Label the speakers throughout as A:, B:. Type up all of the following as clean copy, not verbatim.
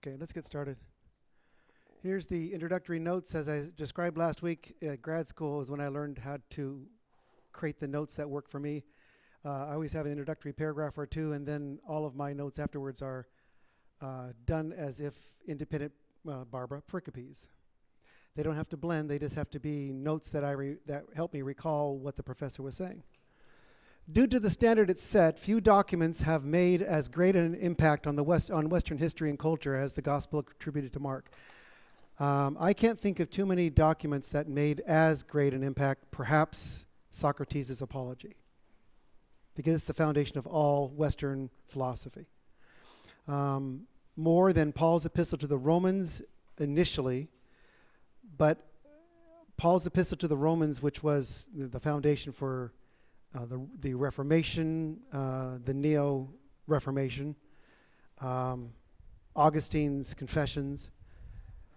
A: Okay, let's get started. Here's the introductory notes. As I described last week, at grad school is when I learned how to create the notes that work for me. I always have an introductory paragraph or two, and then all of my notes afterwards are done as if independent Barbara pericopes. They don't have to blend, they just have to be notes that that help me recall what the professor was saying. Due to the standard it's set, few documents have made as great an impact on Western history and culture as the gospel attributed to Mark. I can't think of too many documents that made as great an impact, perhaps Socrates' Apology, because it's the foundation of all Western philosophy. More than Paul's epistle to the Romans initially, but Paul's epistle to the Romans, which was the foundation for the Reformation, the Neo-Reformation, Augustine's Confessions,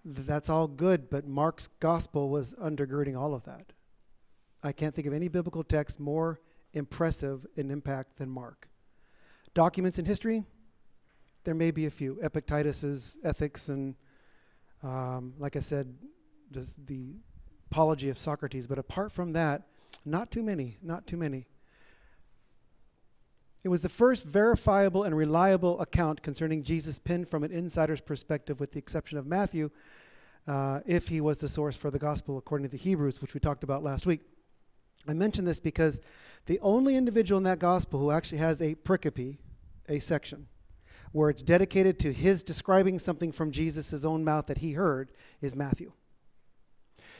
A: that's all good, but Mark's gospel was undergirding all of that. I can't think of any biblical text more impressive in impact than Mark. Documents in history, there may be a few. Epictetus's Ethics and, like I said, the Apology of Socrates. But apart from that, not too many. It was the first verifiable and reliable account concerning Jesus penned from an insider's perspective, with the exception of Matthew, if he was the source for the gospel according to the Hebrews, which we talked about last week. I mention this because the only individual in that gospel who actually has a pericope, a section, where it's dedicated to his describing something from Jesus' own mouth that he heard, is Matthew.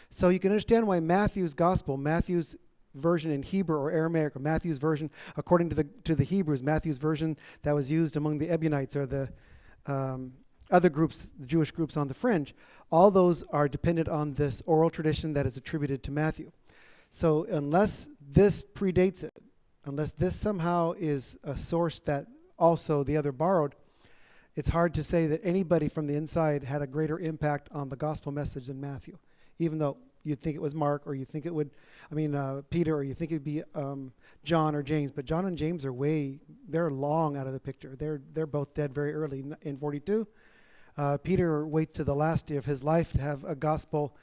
A: So you can understand why Matthew's gospel, Matthew's version in Hebrew or Aramaic, or Matthew's version according to the Hebrews, Matthew's version that was used among the Ebionites or the other groups, the Jewish groups on the fringe, all those are dependent on this oral tradition that is attributed to Matthew. So unless this predates it, unless this somehow is a source that also the other borrowed, it's hard to say that anybody from the inside had a greater impact on the gospel message than Matthew, even though you'd think it was Mark, or you think it would, Peter, or you think it'd be John or James. But John and James they're long out of the picture. They're both dead very early in 42. Peter waits to the last day of his life to have a gospel,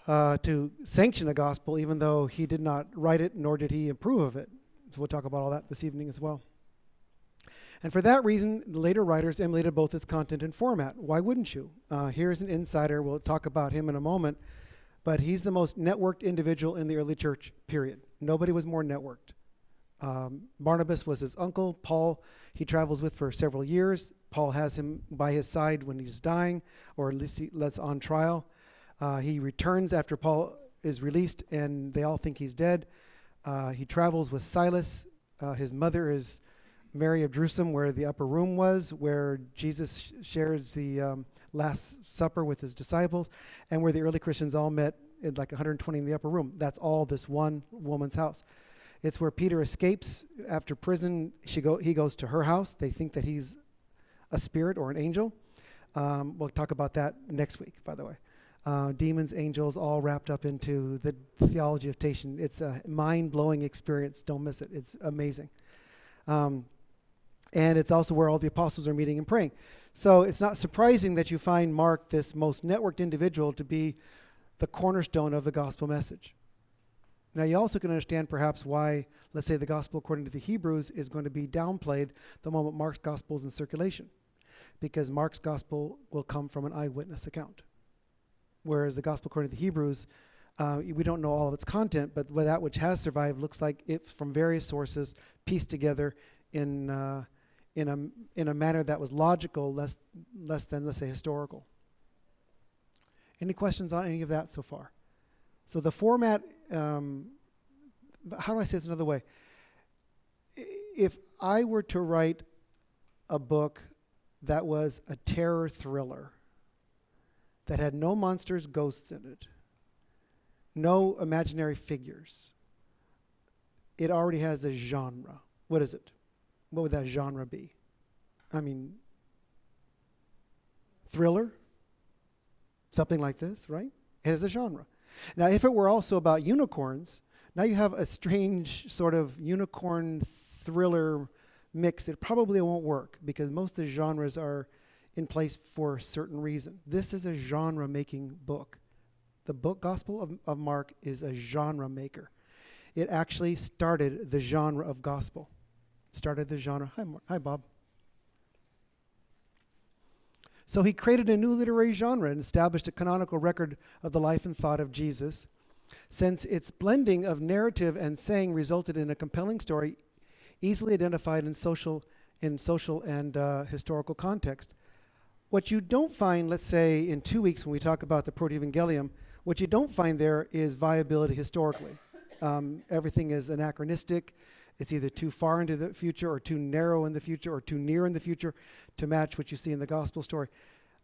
A: to sanction a gospel, even though he did not write it, nor did he approve of it. So we'll talk about all that this evening as well. And for that reason, the later writers emulated both its content and format. Why wouldn't you? Here's an insider. We'll talk about him in a moment. But he's the most networked individual in the early church, period. Nobody was more networked. Barnabas was his uncle. Paul, he travels with for several years. Paul has him by his side when he's dying, or at least let's on trial. He returns after Paul is released, and they all think he's dead. He travels with Silas. His mother is Mary of Jerusalem, where the upper room was, where Jesus shares the Last Supper with his disciples, and where the early Christians all met in like 120 in the upper room. That's all this one woman's house. It's where Peter escapes after prison. He goes to her house. They think that he's a spirit or an angel. We'll talk about that next week, by the way. Demons, angels, all wrapped up into the theology of Tatian. It's a mind-blowing experience. Don't miss it. It's amazing. And it's also where all the apostles are meeting and praying. So it's not surprising that you find Mark, this most networked individual, to be the cornerstone of the gospel message. Now you also can understand perhaps why, let's say, the gospel according to the Hebrews is going to be downplayed the moment Mark's gospel is in circulation, because Mark's gospel will come from an eyewitness account. Whereas the gospel according to the Hebrews, we don't know all of its content, but that which has survived looks like it's from various sources pieced together in a manner that was logical, less than, let's say, historical. Any questions on any of that so far? So the format, how do I say this another way? If I were to write a book that was a terror thriller, that had no monsters, ghosts in it, no imaginary figures, it already has a genre. What is it? What would that genre be? Thriller? Something like this, right? It has a genre. Now, if it were also about unicorns, now you have a strange sort of unicorn thriller mix. It probably won't work, because most of the genres are in place for a certain reason. This is a genre-making book. The book Gospel of Mark is a genre maker. It actually started the genre of gospel. Started the genre. Hi, Bob. So he created a new literary genre and established a canonical record of the life and thought of Jesus. Since its blending of narrative and saying resulted in a compelling story, easily identified in social and historical context. What you don't find, let's say, in 2 weeks when we talk about the Proto-Evangelium, what you don't find there is viability historically. Everything is anachronistic. It's either too far into the future or too narrow in the future or too near in the future to match what you see in the gospel story.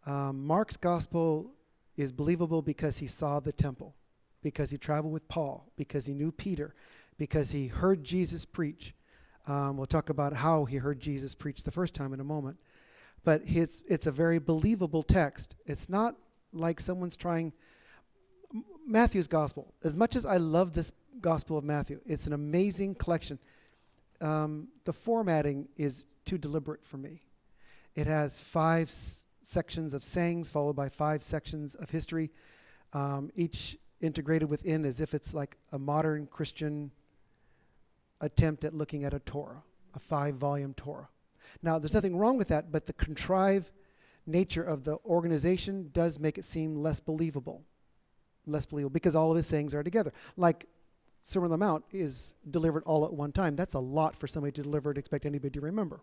A: Mark's gospel is believable because he saw the temple, because he traveled with Paul, because he knew Peter, because he heard Jesus preach. We'll talk about how he heard Jesus preach the first time in a moment. But it's a very believable text. It's not like someone's trying... Matthew's gospel, as much as I love this gospel of Matthew, it's an amazing collection. The formatting is too deliberate for me. It has 5 sections of sayings followed by 5 sections of history, each integrated within as if it's like a modern Christian attempt at looking at a Torah, a 5-volume Torah. Now, there's nothing wrong with that, but the contrived nature of the organization does make it seem less believable because all of his sayings are together. Like Sermon on the Mount is delivered all at one time. That's a lot for somebody to deliver and expect anybody to remember.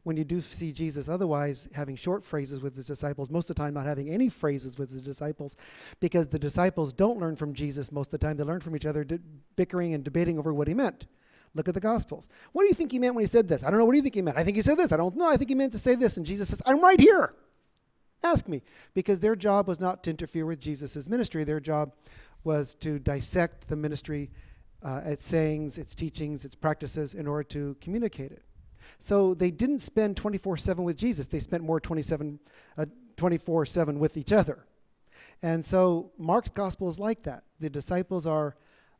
A: When you do see Jesus otherwise having short phrases with his disciples, most of the time not having any phrases with his disciples, because the disciples don't learn from Jesus most of the time. They learn from each other, bickering and debating over what he meant. Look at the Gospels. What do you think he meant when he said this? I don't know. What do you think he meant? I think he said this. I don't know. I think he meant to say this. And Jesus says, I'm right here. Ask me. Because their job was not to interfere with Jesus' ministry. Their job was to dissect the ministry, its sayings, its teachings, its practices in order to communicate it. So they didn't spend 24/7 with Jesus. They spent more 24/7 with each other. And so Mark's gospel is like that. The disciples are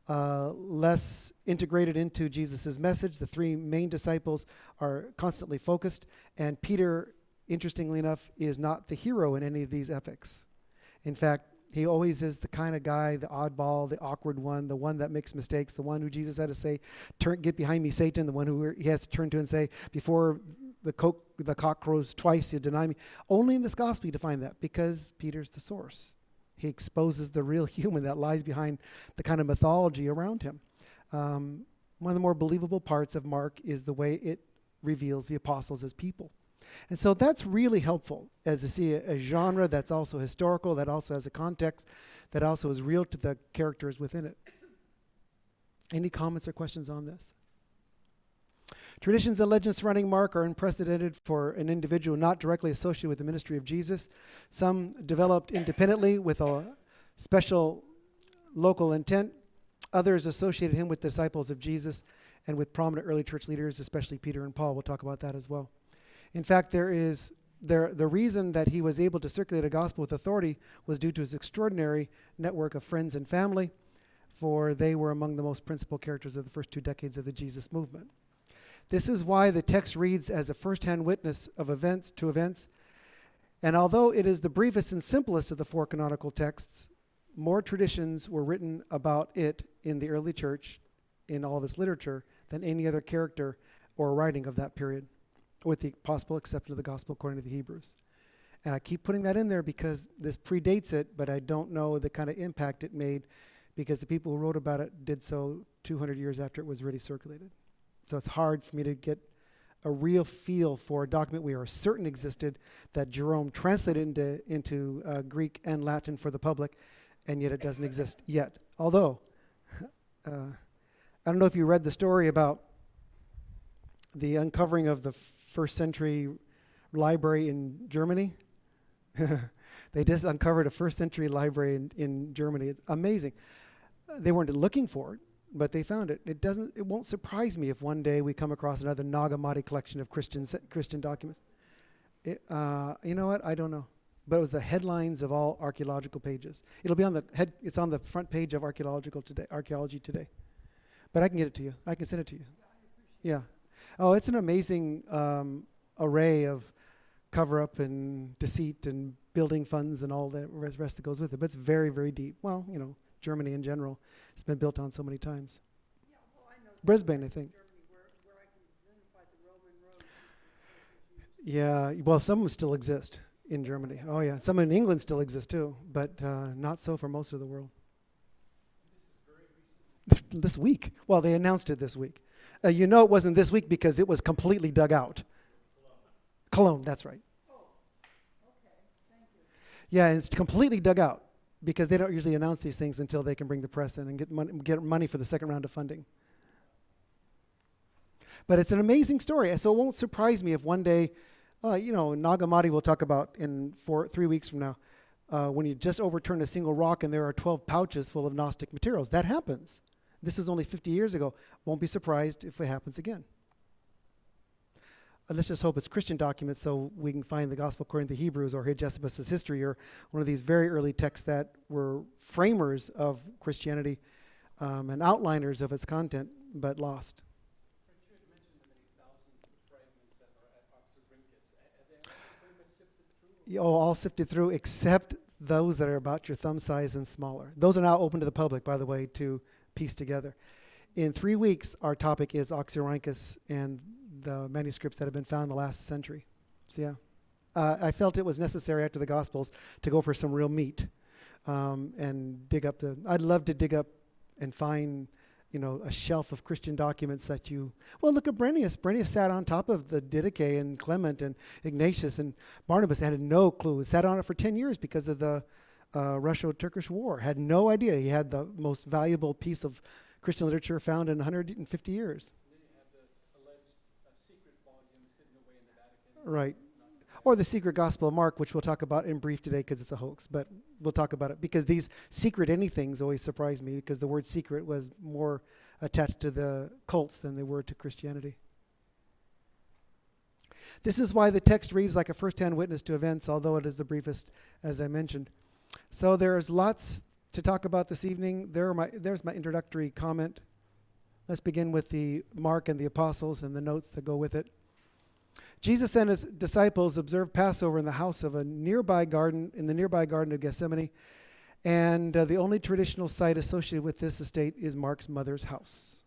A: less integrated into Jesus' message. The 3 main disciples are constantly focused. And Peter, interestingly enough, is not the hero in any of these epics. In fact, he always is the kind of guy, the oddball, the awkward one, the one that makes mistakes, the one who Jesus had to say, get behind me, Satan, the one who he has to turn to and say, before the cock crows twice, you deny me. Only in this gospel you find that, because Peter's the source. He exposes the real human that lies behind the kind of mythology around him. One of the more believable parts of Mark is the way it reveals the apostles as people. And so that's really helpful as to see a genre that's also historical, that also has a context, that also is real to the characters within it. Any comments or questions on this? Traditions and legends surrounding Mark are unprecedented for an individual not directly associated with the ministry of Jesus. Some developed independently with a special local intent. Others associated him with disciples of Jesus and with prominent early church leaders, especially Peter and Paul. We'll talk about that as well. In fact, the reason that he was able to circulate a gospel with authority was due to his extraordinary network of friends and family, for they were among the most principal characters of the first 2 decades of the Jesus movement. This is why the text reads as a first-hand witness of events, and although it is the briefest and simplest of the 4 canonical texts, more traditions were written about it in the early church, in all of its literature, than any other character or writing of that period, with the possible exception of the gospel according to the Hebrews. And I keep putting that in there because this predates it, but I don't know the kind of impact it made, because the people who wrote about it did so 200 years after it was already circulated. So it's hard for me to get a real feel for a document we are certain existed, that Jerome translated into Greek and Latin for the public, and yet it doesn't exist yet. Although, I don't know if you read the story about the uncovering of the first century library in Germany. They just uncovered a first century library in Germany. It's amazing. They weren't looking for it, but they found it. It won't surprise me if one day we come across another Nag Hammadi collection of Christian documents. You know what? I don't know. But it was the headlines of all archaeological pages. It'll be on it's on the front page of Archaeology Today. But I can get it to you. I can send it to you. Yeah. Oh, it's an amazing array of cover-up and deceit and building funds and all the rest that goes with it. But it's very, very deep. Well, Germany in general, it's been built on so many times.
B: Yeah, well, I know
A: Brisbane, I think.
B: Germany where I can identify the Roman roads.
A: Yeah, well, some of them still exist in Germany. Oh, yeah. Some in England still exist, too, but not so for most of the world.
C: This is very recent.
A: This week. Well, they announced it this week. It wasn't this week because it was completely dug out. Cologne, that's right.
B: Oh, okay, thank you.
A: Yeah, it's completely dug out because they don't usually announce these things until they can bring the press in and get money for the second round of funding. But it's an amazing story, so it won't surprise me if one day, Nagamati will talk about in 3 weeks from now, when you just overturn a single rock and there are 12 pouches full of Gnostic materials. That happens. This was only 50 years ago. Won't be surprised if it happens again. Let's just hope it's Christian documents so we can find the Gospel according to the Hebrews or Josephus' history or one of these very early texts that were framers of Christianity and outliners of its content, but lost.
C: You had mentioned the many thousands of fragments that are at Oxyrhynchus. Are they pretty much sifted through?
A: All sifted through except those that are about your thumb size and smaller. Those are now open to the public, by the way, to piece together. In 3 weeks, our topic is Oxyrhynchus and the manuscripts that have been found in the last century. So yeah, I felt it was necessary after the Gospels to go for some real meat and dig up I'd love to dig up and find, a shelf of Christian documents that look at Brenius. Brenius sat on top of the Didache and Clement and Ignatius and Barnabas had no clue. Sat on it for 10 years because of the Russo-Turkish War. Had no idea he had the most valuable piece of Christian literature found in 150 years. Right. Or the secret Gospel of Mark, which we'll talk about in brief today because it's a hoax, but we'll talk about it because these secret anythings always surprise me because the word secret was more attached to the cults than they were to Christianity. This is why the text reads like a first-hand witness to events, although it is the briefest, as I mentioned. So there's lots to talk about this evening. There's my introductory comment. Let's begin with the Mark and the apostles and the notes that go with it. Jesus and his disciples observed Passover in the house of in the nearby garden of Gethsemane, and the only traditional site associated with this estate is Mark's mother's house.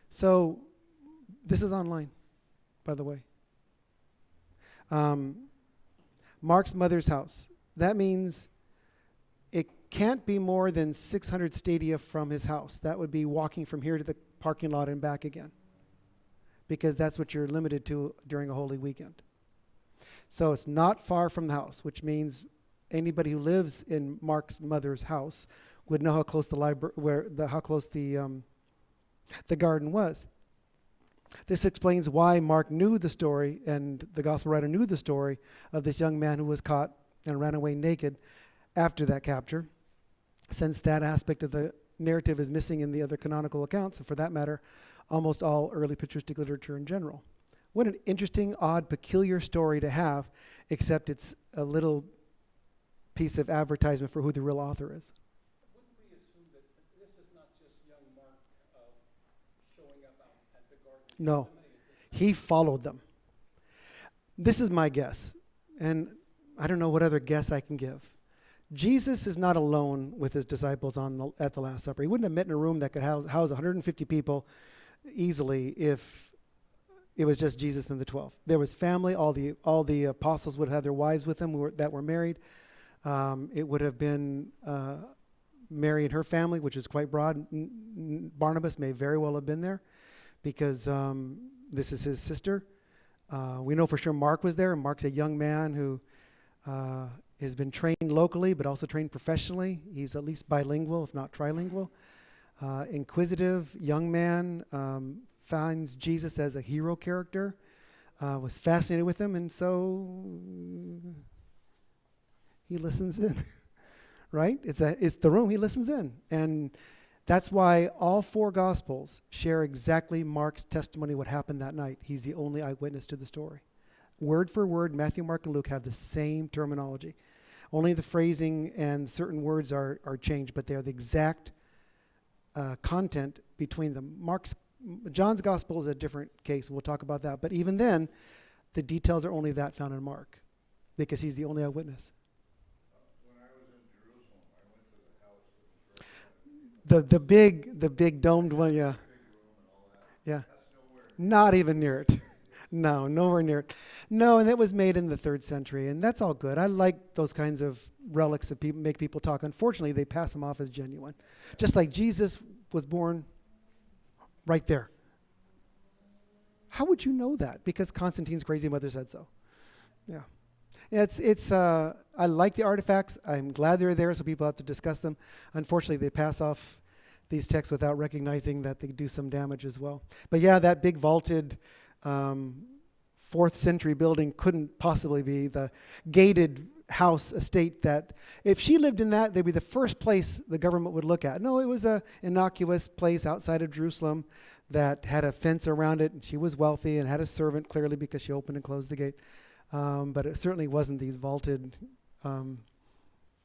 A: So this is online, by the way. Mark's mother's house. That means it can't be more than 600 stadia from his house. That would be walking from here to the parking lot and back again, because that's what you're limited to during a Holy Weekend. So it's not far from the house, which means anybody who lives in Mark's mother's house would know how close the garden was. This explains why Mark knew the story, and the gospel writer knew the story of this young man who was caught and ran away naked after that capture, since that aspect of the narrative is missing in the other canonical accounts, and for that matter, almost all early patristic literature in general. What an interesting, odd, peculiar story to have, except it's a little piece of advertisement for who the real author is.
C: Wouldn't we assume that this is not just young Mark showing up out at the garden?
A: No, he followed them. This is my guess, and I don't know what other guess I can give. Jesus is not alone with his disciples at the Last Supper. He wouldn't have met in a room that could house 150 people easily if it was just Jesus and the 12. There was family. All the apostles would have had their wives with them that were married. It would have been Mary and her family, which is quite broad. Barnabas may very well have been there because this is his sister. We know for sure Mark was there, and Mark's a young man who has been trained locally but also trained professionally. He's at least bilingual, if not trilingual. Inquisitive young man, finds Jesus as a hero character, was fascinated with him, and so he listens in, right? It's the room he listens in, and that's why all four Gospels share exactly Mark's testimony what happened that night. He's the only eyewitness to the story. Word for word, Matthew, Mark, and Luke have the same terminology. Only the phrasing and certain words are changed, but they are the exact content between them. John's Gospel is a different case. We'll talk about that. But even then, The details are only that found in Mark, because he's the only eyewitness.
D: When I was in Jerusalem, I went to the house that was right
A: The big domed one, yeah.
D: big room and all that.
A: Yeah.
D: That's nowhere.
A: Not even near it. No, nowhere near it. No, and that was made in the 3rd century, and that's all good. I like those kinds of relics that make people talk. Unfortunately, they pass them off as genuine. Just like Jesus was born right there. How would you know that? Because Constantine's crazy mother said so. Yeah. I like the artifacts. I'm glad they're there so people have to discuss them. Unfortunately, they pass off these texts without recognizing that they do some damage as well. But yeah, that big vaulted 4th century building couldn't possibly be the gated house estate that, if she lived in that, they'd be the first place the government would look at. No, it was a innocuous place outside of Jerusalem that had a fence around it, and she was wealthy and had a servant, clearly, because she opened and closed the gate. But it certainly wasn't these vaulted,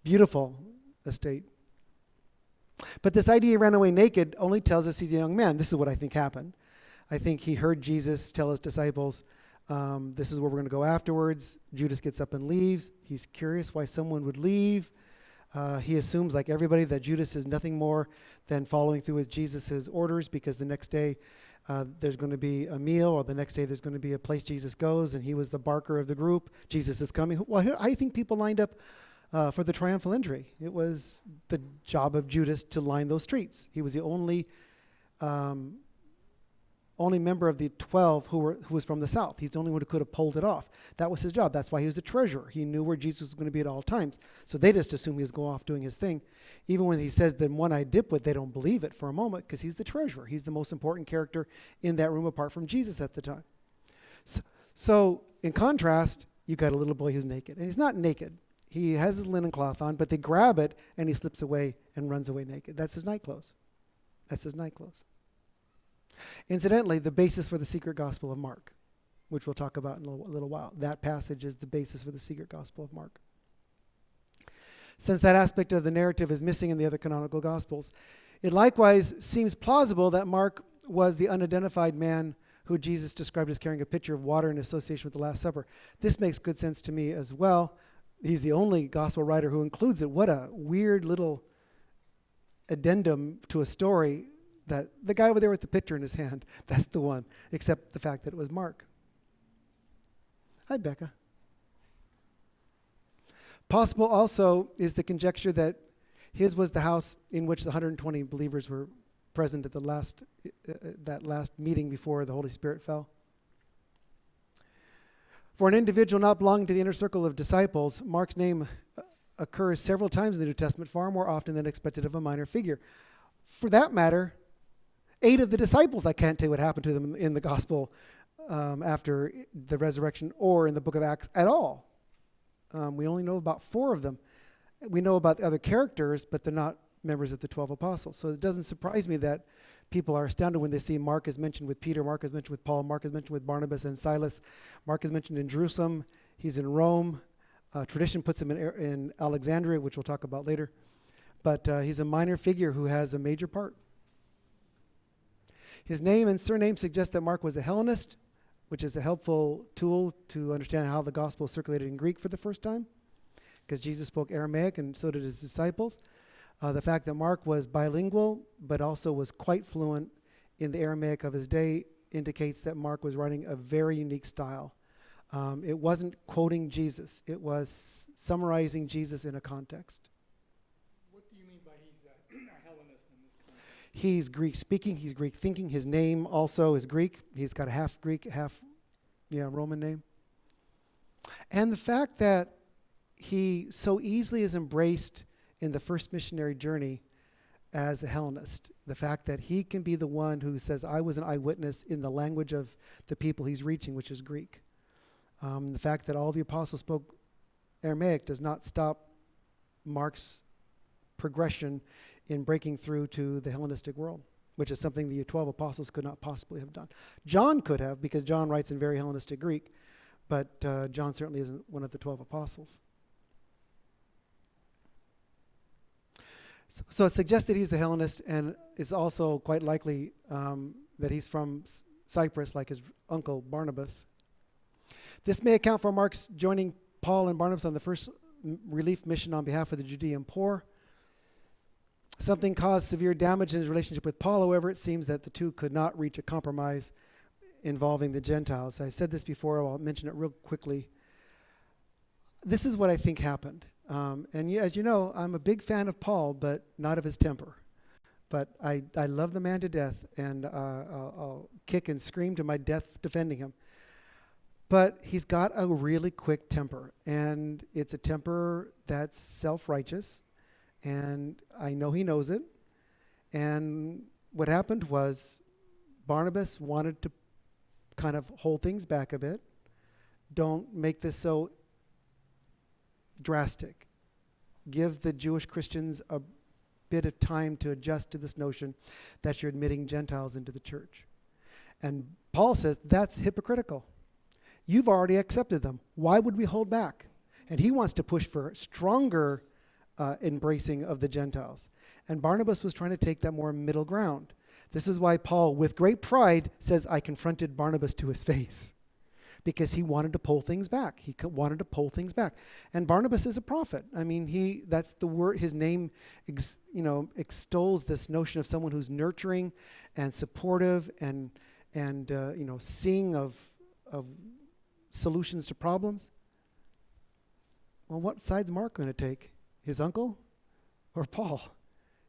A: beautiful estate. But this idea he ran away naked only tells us he's a young man. This is what I think happened. I think he heard Jesus tell his disciples, this is where we're going to go afterwards. Judas gets up and leaves. He's curious why someone would leave. He assumes, like everybody, that Judas is nothing more than following through with Jesus' orders, because the next day there's going to be a meal, or the next day there's going to be a place Jesus goes, and he was the barker of the group. Jesus is coming. Well, how do you think people lined up for the triumphal entry? It was the job of Judas to line those streets. He was the only member of the 12 who was from the south. He's the only one who could have pulled it off. That was his job. That's why he was the treasurer. He knew where Jesus was going to be at all times. So they just assumed he was going off doing his thing. Even when he says the one I dip with, they don't believe it for a moment, because he's the treasurer. He's the most important character in that room apart from Jesus at the time. So in contrast, you got a little boy who's naked. And he's not naked. He has his linen cloth on, but they grab it and he slips away and runs away naked. That's his night clothes. That's his night clothes. Incidentally, the basis for the secret gospel of Mark, which we'll talk about in a little while, that passage is the basis for the secret gospel of Mark. Since that aspect of the narrative is missing in the other canonical gospels, it likewise seems plausible that Mark was the unidentified man who Jesus described as carrying a pitcher of water in association with the Last Supper. This makes good sense to me as well. He's the only gospel writer who includes it. What a weird little addendum to a story, that the guy over there with the pitcher in his hand, that's the one, except the fact that it was Mark. Hi, Becca. Possible also is the conjecture that his was the house in which the 120 believers were present at the that last meeting before the Holy Spirit fell. For an individual not belonging to the inner circle of disciples, Mark's name occurs several times in the New Testament, far more often than expected of a minor figure. For that matter, 8 of the disciples, I can't tell you what happened to them in the gospel after the resurrection or in the book of Acts at all. We only know about 4 of them. We know about the other characters, but they're not members of the 12 apostles. So it doesn't surprise me that people are astounded when they see Mark is mentioned with Peter, Mark is mentioned with Paul, Mark is mentioned with Barnabas and Silas. Mark is mentioned in Jerusalem. He's in Rome. Tradition puts him in Alexandria, which we'll talk about later. But he's a minor figure who has a major part. His name and surname suggest that Mark was a Hellenist, which is a helpful tool to understand how the gospel circulated in Greek for the first time, because Jesus spoke Aramaic and so did his disciples. The fact that Mark was bilingual but also was quite fluent in the Aramaic of his day indicates that Mark was writing a very unique style. It wasn't quoting Jesus. It was summarizing Jesus in a context.
C: What do you mean by he's a Hellenist in this context?
A: He's Greek speaking, he's Greek thinking. His name also is Greek. He's got a half Greek, half Roman name. And the fact that he so easily is embraced in the first missionary journey as a Hellenist, the fact that he can be the one who says, I was an eyewitness in the language of the people he's reaching, which is Greek. The fact that all the apostles spoke Aramaic does not stop Mark's progression in breaking through to the Hellenistic world, which is something the 12 apostles could not possibly have done. John could have, because John writes in very Hellenistic Greek, but John certainly isn't one of the 12 apostles. So it suggests that he's a Hellenist, and it's also quite likely that he's from Cyprus, like his uncle Barnabas. This may account for Mark's joining Paul and Barnabas on the first relief mission on behalf of the Judean poor. Something caused severe damage in his relationship with Paul. However, it seems that the two could not reach a compromise involving the Gentiles. I've said this before. I'll mention it real quickly. This is what I think happened. As you know, I'm a big fan of Paul, but not of his temper. But I love the man to death, and I'll kick and scream to my death defending him. But he's got a really quick temper, and it's a temper that's self-righteous, and I know he knows it. And what happened was Barnabas wanted to kind of hold things back a bit. Don't make this so drastic. Give the Jewish Christians a bit of time to adjust to this notion that you're admitting Gentiles into the church. And Paul says that's hypocritical. You've already accepted them. Why would we hold back? And he wants to push for stronger embracing of the Gentiles. And Barnabas was trying to take that more middle ground. This is why Paul, with great pride, says, I confronted Barnabas to his face. Because he wanted to pull things back. He wanted to pull things back. And Barnabas is a prophet. I mean, that's the word, his name, extols this notion of someone who's nurturing and supportive and seeing of solutions to problems. Well, what side's Mark going to take? His uncle or Paul?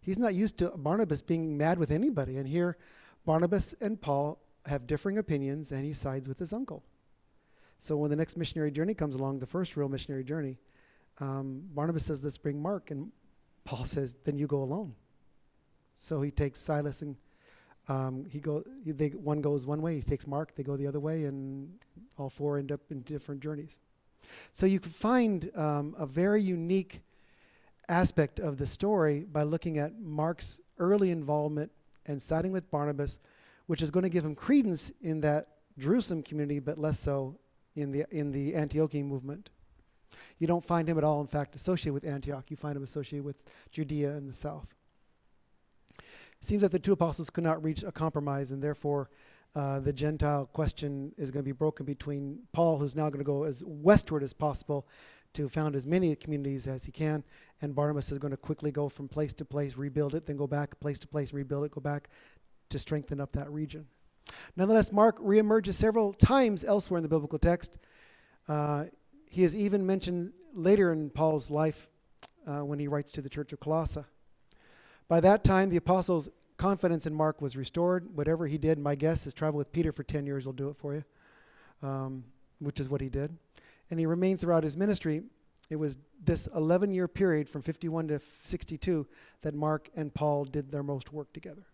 A: He's not used to Barnabas being mad with anybody. And here, Barnabas and Paul have differing opinions, and he sides with his uncle. So when the next missionary journey comes along, the first real missionary journey, Barnabas says, let's bring Mark. And Paul says, then you go alone. So he takes Silas and one goes one way, he takes Mark, they go the other way, and all four end up in different journeys. So you can find a very unique aspect of the story by looking at Mark's early involvement and siding with Barnabas, which is going to give him credence in that Jerusalem community, but less so in the Antiochian movement. You don't find him at all, in fact, associated with Antioch. You find him associated with Judea and the south. It seems that the two apostles could not reach a compromise, and therefore the Gentile question is going to be broken between Paul, who's now going to go as westward as possible to found as many communities as he can, and Barnabas is going to quickly go from place to place, rebuild it, then go back place to place, rebuild it, go back to strengthen up that region. Nonetheless, Mark reemerges several times elsewhere in the biblical text. He is even mentioned later in Paul's life when he writes to the church of Colossae. By that time, the apostles' confidence in Mark was restored. Whatever he did, my guess is travel with Peter for 10 years will do it for you, which is what he did. And he remained throughout his ministry. It was this 11-year period from 51 to 62 that Mark and Paul did their most work together.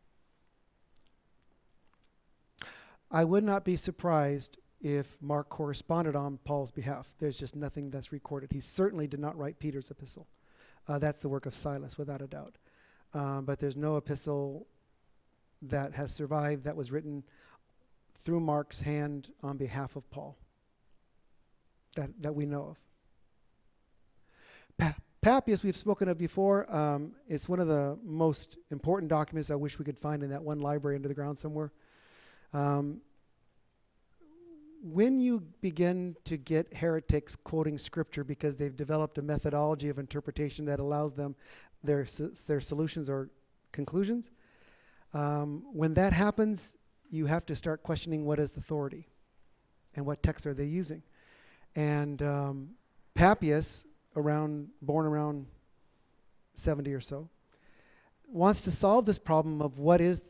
A: I would not be surprised if Mark corresponded on Paul's behalf. There's just nothing that's recorded. He certainly did not write Peter's epistle. That's the work of Silas, without a doubt. But there's no epistle that has survived that was written through Mark's hand on behalf of Paul that we know of. Papias, we've spoken of before. It's one of the most important documents I wish we could find in that one library under the ground somewhere. When you begin to get heretics quoting scripture because they've developed a methodology of interpretation that allows them their solutions or conclusions, when that happens, you have to start questioning what is authority and what text are they using. And Papias, born around 70 or so, wants to solve this problem of what is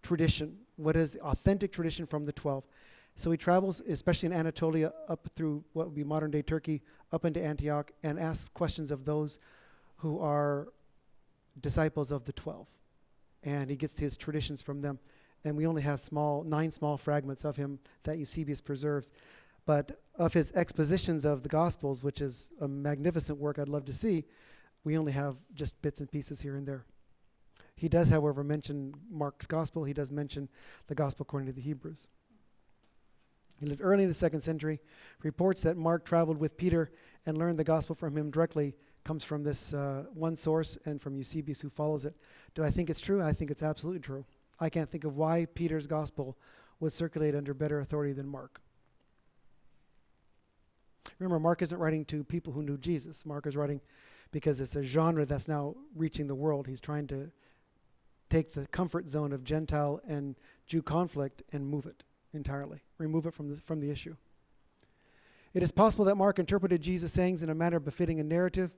A: tradition, what is authentic tradition from the 12. So he travels, especially in Anatolia, up through what would be modern-day Turkey, up into Antioch, and asks questions of those who are disciples of the 12. And he gets his traditions from them. And we only have 9 small fragments of him that Eusebius preserves. But of his expositions of the Gospels, which is a magnificent work I'd love to see, we only have just bits and pieces here and there. He does, however, mention Mark's Gospel. He does mention the Gospel according to the Hebrews. He lived early in the 2nd century. Reports that Mark traveled with Peter and learned the Gospel from him directly comes from this one source and from Eusebius, who follows it. Do I think it's true? I think it's absolutely true. I can't think of why Peter's Gospel would circulate under better authority than Mark. Remember, Mark isn't writing to people who knew Jesus. Mark is writing because it's a genre that's now reaching the world. He's trying to take the comfort zone of Gentile and Jew conflict and move it entirely, remove it from the issue. It is possible that Mark interpreted Jesus' sayings in a manner befitting a narrative.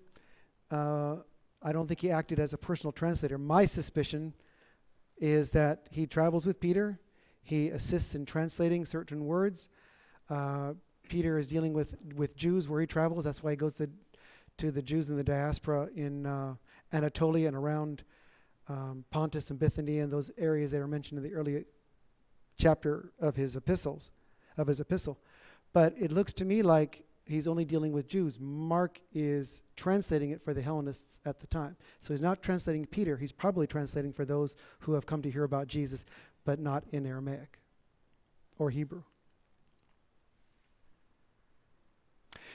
A: I don't think he acted as a personal translator. My suspicion is that he travels with Peter. He assists in translating certain words. Peter is dealing with Jews where he travels. That's why he goes to the Jews in the diaspora in Anatolia and around Pontus and Bithynia and those areas that are mentioned in the early chapter of his epistle. But it looks to me like he's only dealing with Jews. Mark is translating it for the Hellenists at the time. So he's not translating Peter. He's probably translating for those who have come to hear about Jesus, but not in Aramaic or Hebrew.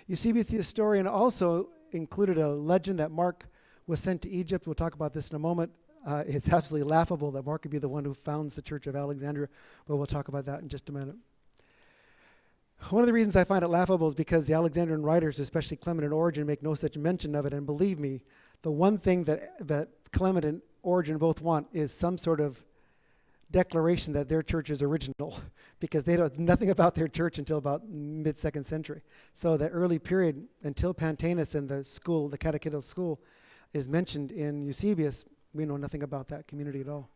A: Eusebius the historian also included a legend that Mark was sent to Egypt. We'll talk about this in a moment. It's absolutely laughable that Mark could be the one who founds the Church of Alexandria, but we'll talk about that in just a minute. One of the reasons I find it laughable is because the Alexandrian writers, especially Clement and Origen, make no such mention of it. And believe me, the one thing that Clement and Origen both want is some sort of declaration that their church is original, because they know nothing about their church until about mid-2nd century. So the early period until Pantaenus and the catechetical school is mentioned in Eusebius, we know nothing about that community at all.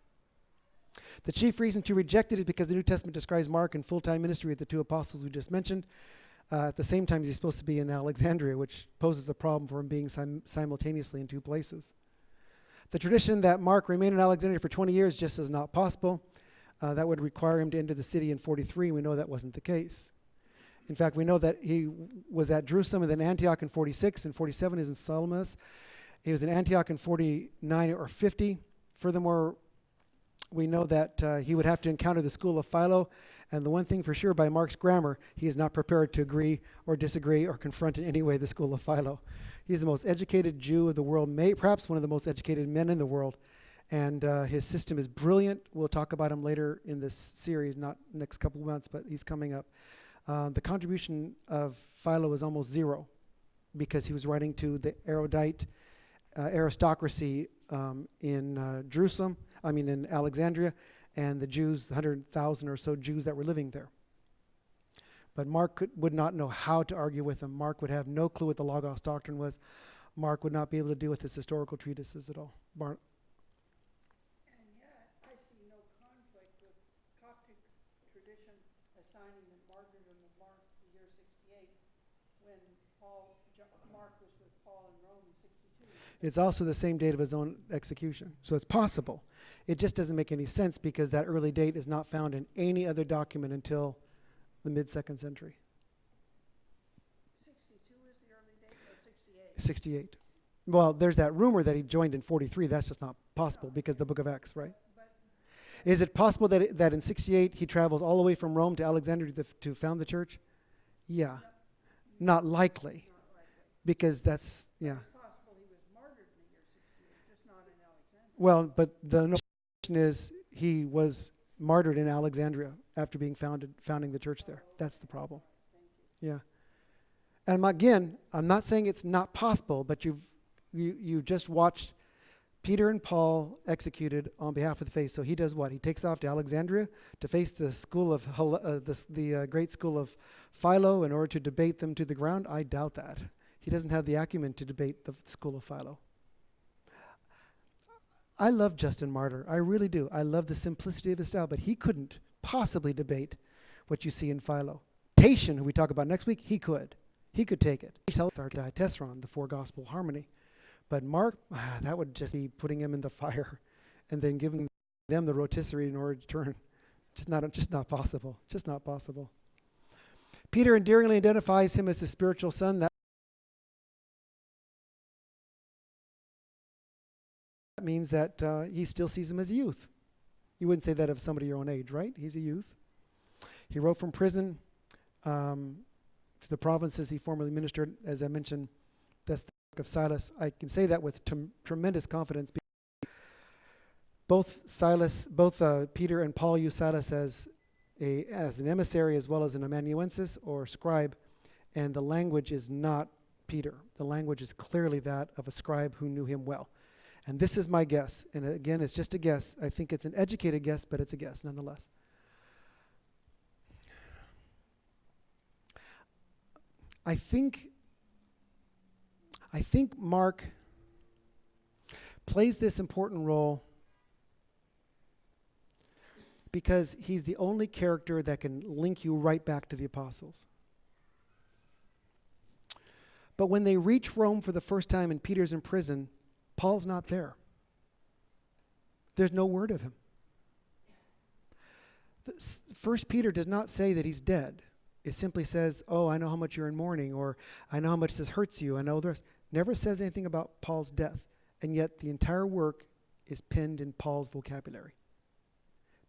A: The chief reason to reject it is because the New Testament describes Mark in full-time ministry with the two apostles we just mentioned. At the same time, he's supposed to be in Alexandria, which poses a problem for him being simultaneously in two places. The tradition that Mark remained in Alexandria for 20 years just is not possible. That would require him to enter the city in 43. We know that wasn't the case. In fact, we know that he was at Jerusalem and then Antioch in 46, and 47 is in Salamis. He was in Antioch in 49 or 50. Furthermore, we know that he would have to encounter the school of Philo, and the one thing for sure by Mark's grammar, he is not prepared to agree or disagree or confront in any way the school of Philo. He's the most educated Jew of the world, perhaps one of the most educated men in the world, and his system is brilliant. We'll talk about him later in this series, not next couple of months, but he's coming up. The contribution of Philo is almost zero because he was writing to the erudite aristocracy in in Alexandria, and the Jews, the 100,000 or so Jews that were living there. But Mark would not know how to argue with them. Mark would have no clue what the Logos doctrine was. Mark would not be able to deal with his historical treatises at all.
B: And yet, I see no conflict with Coptic tradition assigning the martyrdom of Mark the year 68 when Mark was with Paul in Rome in 62.
A: It's also the same date of his own execution, so it's possible. It just doesn't make any sense because that early date is not found in any other document until the mid-2nd century.
B: 62 is the early date, or 68?
A: 68. Well, there's that rumor that he joined in 43. That's just not possible because the book of Acts, right? Is it possible that in 68 he travels all the way from Rome to Alexandria to found the church? Yeah. Not likely. Because that's, yeah.
B: It's possible he was martyred in the year 68, just not in Alexandria.
A: Well, but the notion is he was martyred in Alexandria after being founding the church there. That's the problem. Yeah. And again, I'm not saying it's not possible, but you just watched Peter and Paul executed on behalf of the faith. So he does what? He takes off to Alexandria to face the school of the great school of Philo in order to debate them to the ground. I doubt that. He doesn't have the acumen to debate the school of Philo. I love Justin Martyr. I really do. I love the simplicity of his style, but he couldn't possibly debate what you see in Philo. Tatian, who we talk about next week, he could. He could take it. He tells Tesron, the four gospel harmony. But Mark, that would just be putting him in the fire and then giving them the rotisserie in order to turn. Just not possible. Just not possible. Peter endearingly identifies him as his spiritual son. That means that he still sees him as a youth. You wouldn't say that of somebody your own age, right? He's a youth. He wrote from prison to the provinces he formerly ministered. As I mentioned, that's the work of Silas. I can say that with tremendous confidence. Both Peter and Paul use Silas as an emissary as well as an amanuensis or scribe, And the language is not Peter. The language is clearly that of a scribe who knew him well. And this is my guess. And again, it's just a guess. I think it's an educated guess, but it's a guess nonetheless. I think Mark plays this important role because he's the only character that can link you right back to the apostles. But when they reach Rome for the first time and Peter's in prison, Paul's not there. There's no word of him. First Peter does not say that he's dead. It simply says, oh, I know how much you're in mourning, or I know how much this hurts you. I know there's never says anything about Paul's death. And yet the entire work is pinned in Paul's vocabulary.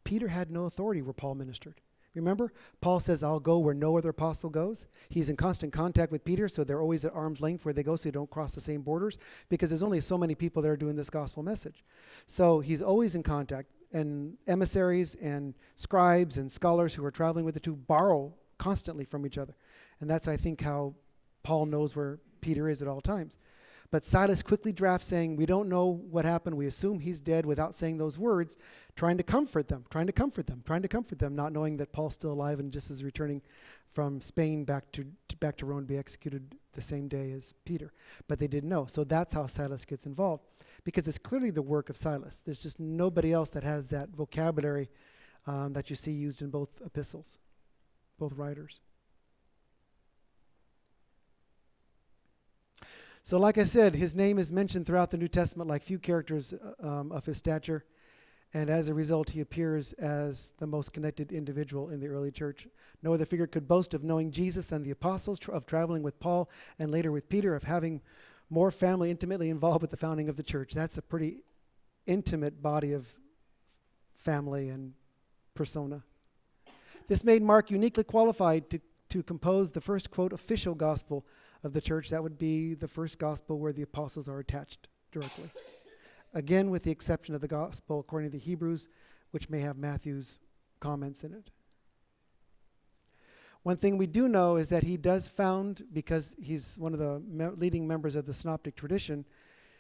A: Peter had no authority where Paul ministered. Remember, Paul says, I'll go where no other apostle goes. He's in constant contact with Peter, so they're always at arm's length where they go so they don't cross the same borders, because there's only so many people that are doing this gospel message. So he's always in contact, and emissaries and scribes and scholars who are traveling with the two borrow constantly from each other. And that's, I think, how Paul knows where Peter is at all times. But Silas quickly drafts saying, we don't know what happened. We assume he's dead, without saying those words, trying to comfort them, not knowing that Paul's still alive and just is returning from Spain back to Rome to be executed the same day as Peter. But they didn't know. So that's how Silas gets involved, because it's clearly the work of Silas. There's just nobody else that has that vocabulary that you see used in both epistles, both writers. So like I said, his name is mentioned throughout the New Testament like few characters of his stature. And as a result, he appears as the most connected individual in the early church. No other figure could boast of knowing Jesus and the apostles, of traveling with Paul and later with Peter, of having more family intimately involved with the founding of the church. That's a pretty intimate body of family and persona. This made Mark uniquely qualified to compose the first, quote, official gospel of the church. That would be the first gospel where the apostles are attached directly. Again, with the exception of the gospel according to the Hebrews, which may have Matthew's comments in it. One thing we do know is that he does found, because he's one of the leading members of the synoptic tradition,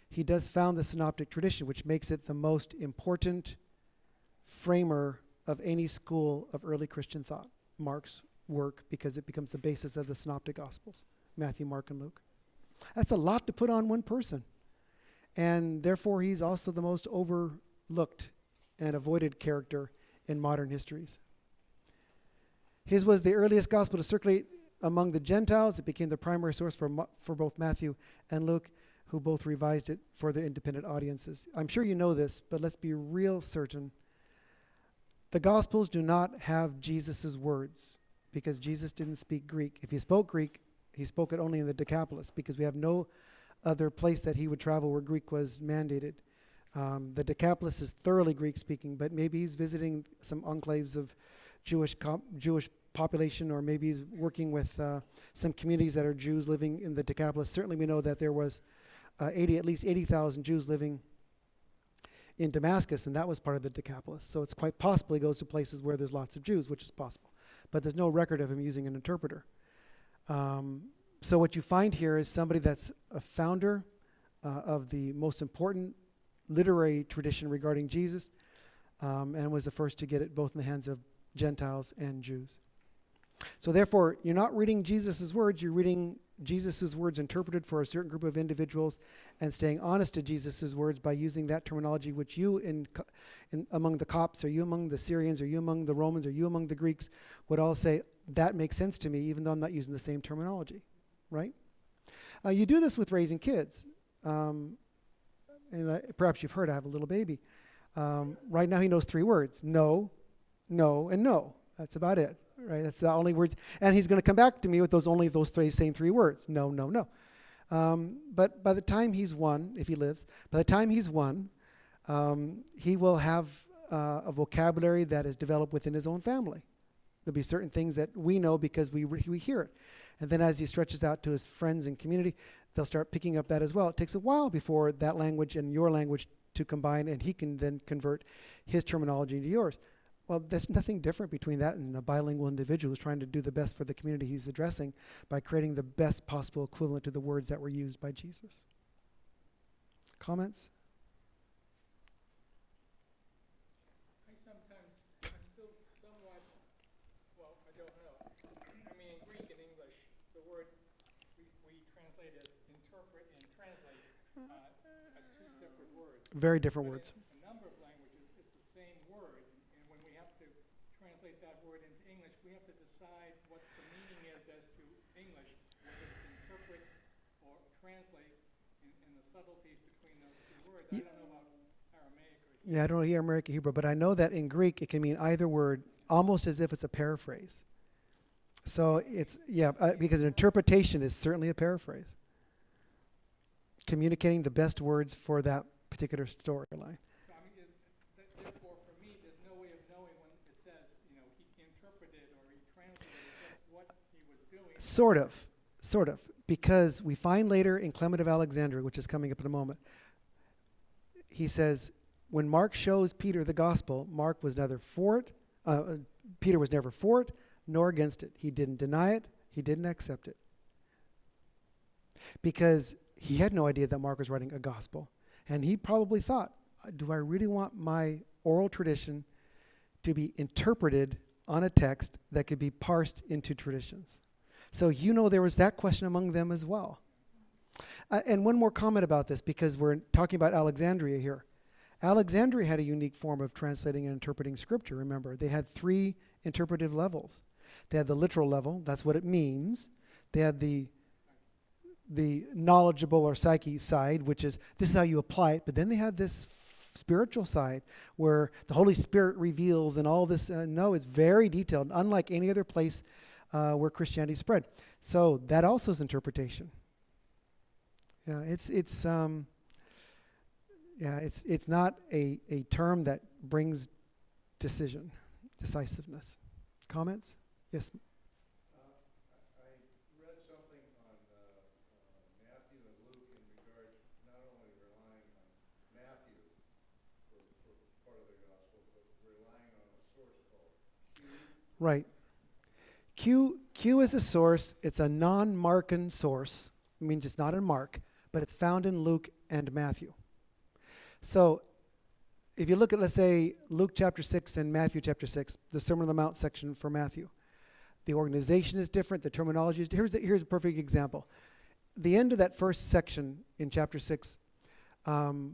A: he does found the synoptic tradition, which makes it the most important framer of any school of early Christian thought, Mark's work, because it becomes the basis of the synoptic gospels, Matthew, Mark, and Luke. That's a lot to put on one person. And therefore, he's also the most overlooked and avoided character in modern histories. His was the earliest gospel to circulate among the Gentiles. It became the primary source for both Matthew and Luke, who both revised it for their independent audiences. I'm sure you know this, but let's be real certain. The Gospels do not have Jesus' words, because Jesus didn't speak Greek. If he spoke Greek, he spoke it only in the Decapolis, because we have no other place that he would travel where Greek was mandated. The Decapolis is thoroughly Greek-speaking, but maybe he's visiting some enclaves of Jewish population, or maybe he's working with some communities that are Jews living in the Decapolis. Certainly we know that there was at least 80,000 Jews living in Damascus, and that was part of the Decapolis. So it's quite possible he goes to places where there's lots of Jews, which is possible. But there's no record of him using an interpreter. So what you find here is somebody that's a founder of the most important literary tradition regarding Jesus, and was the first to get it both in the hands of Gentiles and Jews. So therefore, you're not reading Jesus' words, you're reading Jesus' words interpreted for a certain group of individuals, and staying honest to Jesus' words by using that terminology which you in among the Copts, or you among the Syrians, or you among the Romans, or you among the Greeks would all say, that makes sense to me, even though I'm not using the same terminology, right? You do this with raising kids. And perhaps you've heard I have a little baby. Right now he knows 3 words: no, no, and no. That's about it, right? That's the only words. And he's going to come back to me with those same 3 words: no, no, no. But by the time he's 1, if he lives, by the time he's 1, he will have a vocabulary that is developed within his own family. There'll be certain things that we know because we hear it. And then as he stretches out to his friends and community, they'll start picking up that as well. It takes a while before that language and your language to combine, and he can then convert his terminology into yours. Well, there's nothing different between that and a bilingual individual who's trying to do the best for the community he's addressing by creating the best possible equivalent to the words that were used by Jesus. Comments?
C: I'm still somewhat, well, I don't know. I mean, in Greek and English, the word we translate as interpret and translate are two separate words.
A: Very different
C: But
A: words.
C: in a number of languages, it's the same word. And when we have to translate that word into English, we have to decide what the meaning is as to English, whether it's interpret or translate, and the subtleties between those two words. I don't know about Aramaic or Hebrew.
A: Yeah, I don't know Aramaic or Hebrew, but I know that in Greek it can mean either word almost as if it's a paraphrase. So it's, because an interpretation is certainly a paraphrase. Communicating the best words for that particular storyline.
C: So, I mean, therefore, for me, there's no way of knowing when it says, he interpreted or he translated just what he was doing.
A: Sort of. Because we find later in Clement of Alexandria, which is coming up in a moment, he says, when Mark shows Peter the gospel, Mark was neither for it, Peter was never for it, nor against it. He didn't deny it, he didn't accept it. Because he had no idea that Mark was writing a gospel. And he probably thought, do I really want my oral tradition to be interpreted on a text that could be parsed into traditions? So there was that question among them as well. And one more comment about this, because we're talking about Alexandria here. Alexandria had a unique form of translating and interpreting scripture, remember. They had 3 interpretive levels. They had the literal level, that's what it means. They had the knowledgeable or psyche side, which is, this is how you apply it. But then they had this spiritual side where the Holy Spirit reveals and all this. No, it's very detailed, unlike any other place where Christianity spread. So that also is interpretation. Yeah, it's not a term that brings decisiveness. Comments? Yes.
D: I read something on Matthew and Luke in regards not only relying on Matthew for part of the gospel, but relying on a source called Q.
A: Right. Q is a source. It's a non-Markan source. It means it's not in Mark, but it's found in Luke and Matthew. So if you look at, let's say, Luke chapter 6 and Matthew chapter 6, the Sermon on the Mount section for Matthew, the organization is different, the terminology is different. Here's a perfect example. The end of that first section in chapter 6, the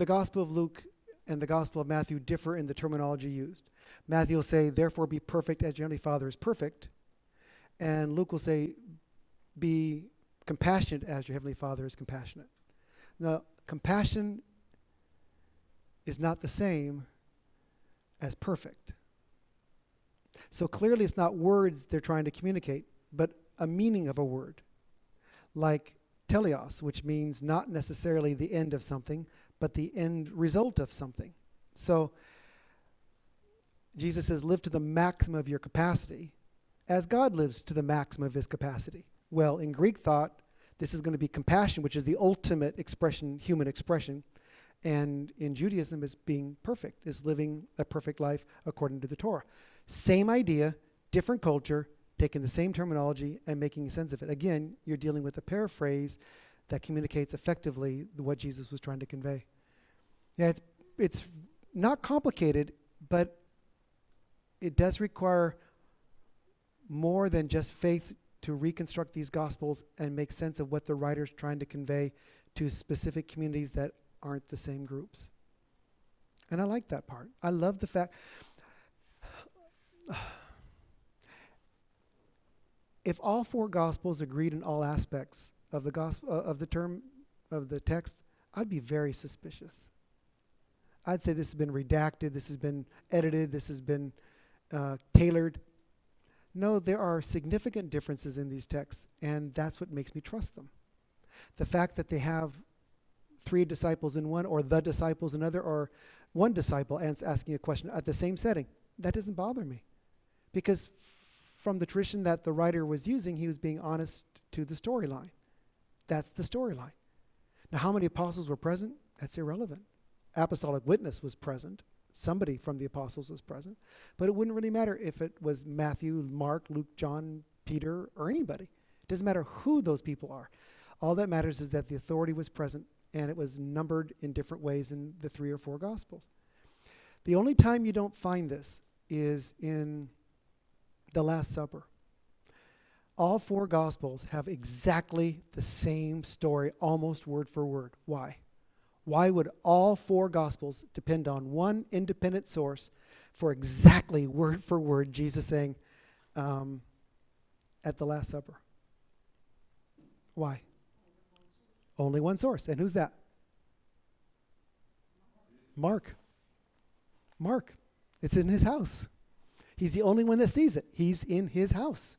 A: Gospel of Luke and the Gospel of Matthew differ in the terminology used. Matthew will say, therefore be perfect as your heavenly Father is perfect. And Luke will say, be compassionate as your heavenly Father is compassionate. Now, compassion is not the same as perfect. So clearly it's not words they're trying to communicate, but a meaning of a word. Like teleos, which means not necessarily the end of something, but the end result of something. So Jesus says, live to the maximum of your capacity, as God lives to the maximum of his capacity. Well, in Greek thought, this is going to be compassion, which is the ultimate expression, human expression. And in Judaism, it's being perfect, is living a perfect life according to the Torah. Same idea, different culture, taking the same terminology and making sense of it. Again, you're dealing with a paraphrase that communicates effectively what Jesus was trying to convey. Yeah, it's not complicated, but it does require more than just faith to reconstruct these Gospels and make sense of what the writer's trying to convey to specific communities that aren't the same groups. And I like that part. I love the fact... If all 4 Gospels agreed in all aspects of the gospel of the term of the text, I'd be very suspicious. I'd say this has been redacted, this has been edited, this has been tailored. No, there are significant differences in these texts, and that's what makes me trust them. The fact that they have 3 disciples in one, or the disciples in another, or one disciple asking a question at the same setting, that doesn't bother me. Because from the tradition that the writer was using, he was being honest to the storyline. That's the storyline. Now, how many apostles were present? That's irrelevant. Apostolic witness was present, Somebody from the apostles was present. But it wouldn't really matter if it was Matthew, Mark, Luke, John, Peter, or anybody. It doesn't matter who those people are. All that matters is that the authority was present, and it was numbered in different ways in the 3 or 4 Gospels. The only time you don't find this is in the Last Supper. All 4 Gospels have exactly the same story, almost word for word. Why? Why would all 4 Gospels depend on one independent source for exactly word for word Jesus saying at the Last Supper? Why? Only one source. And who's that? Mark. Mark. It's in his house. He's the only one that sees it. He's in his house.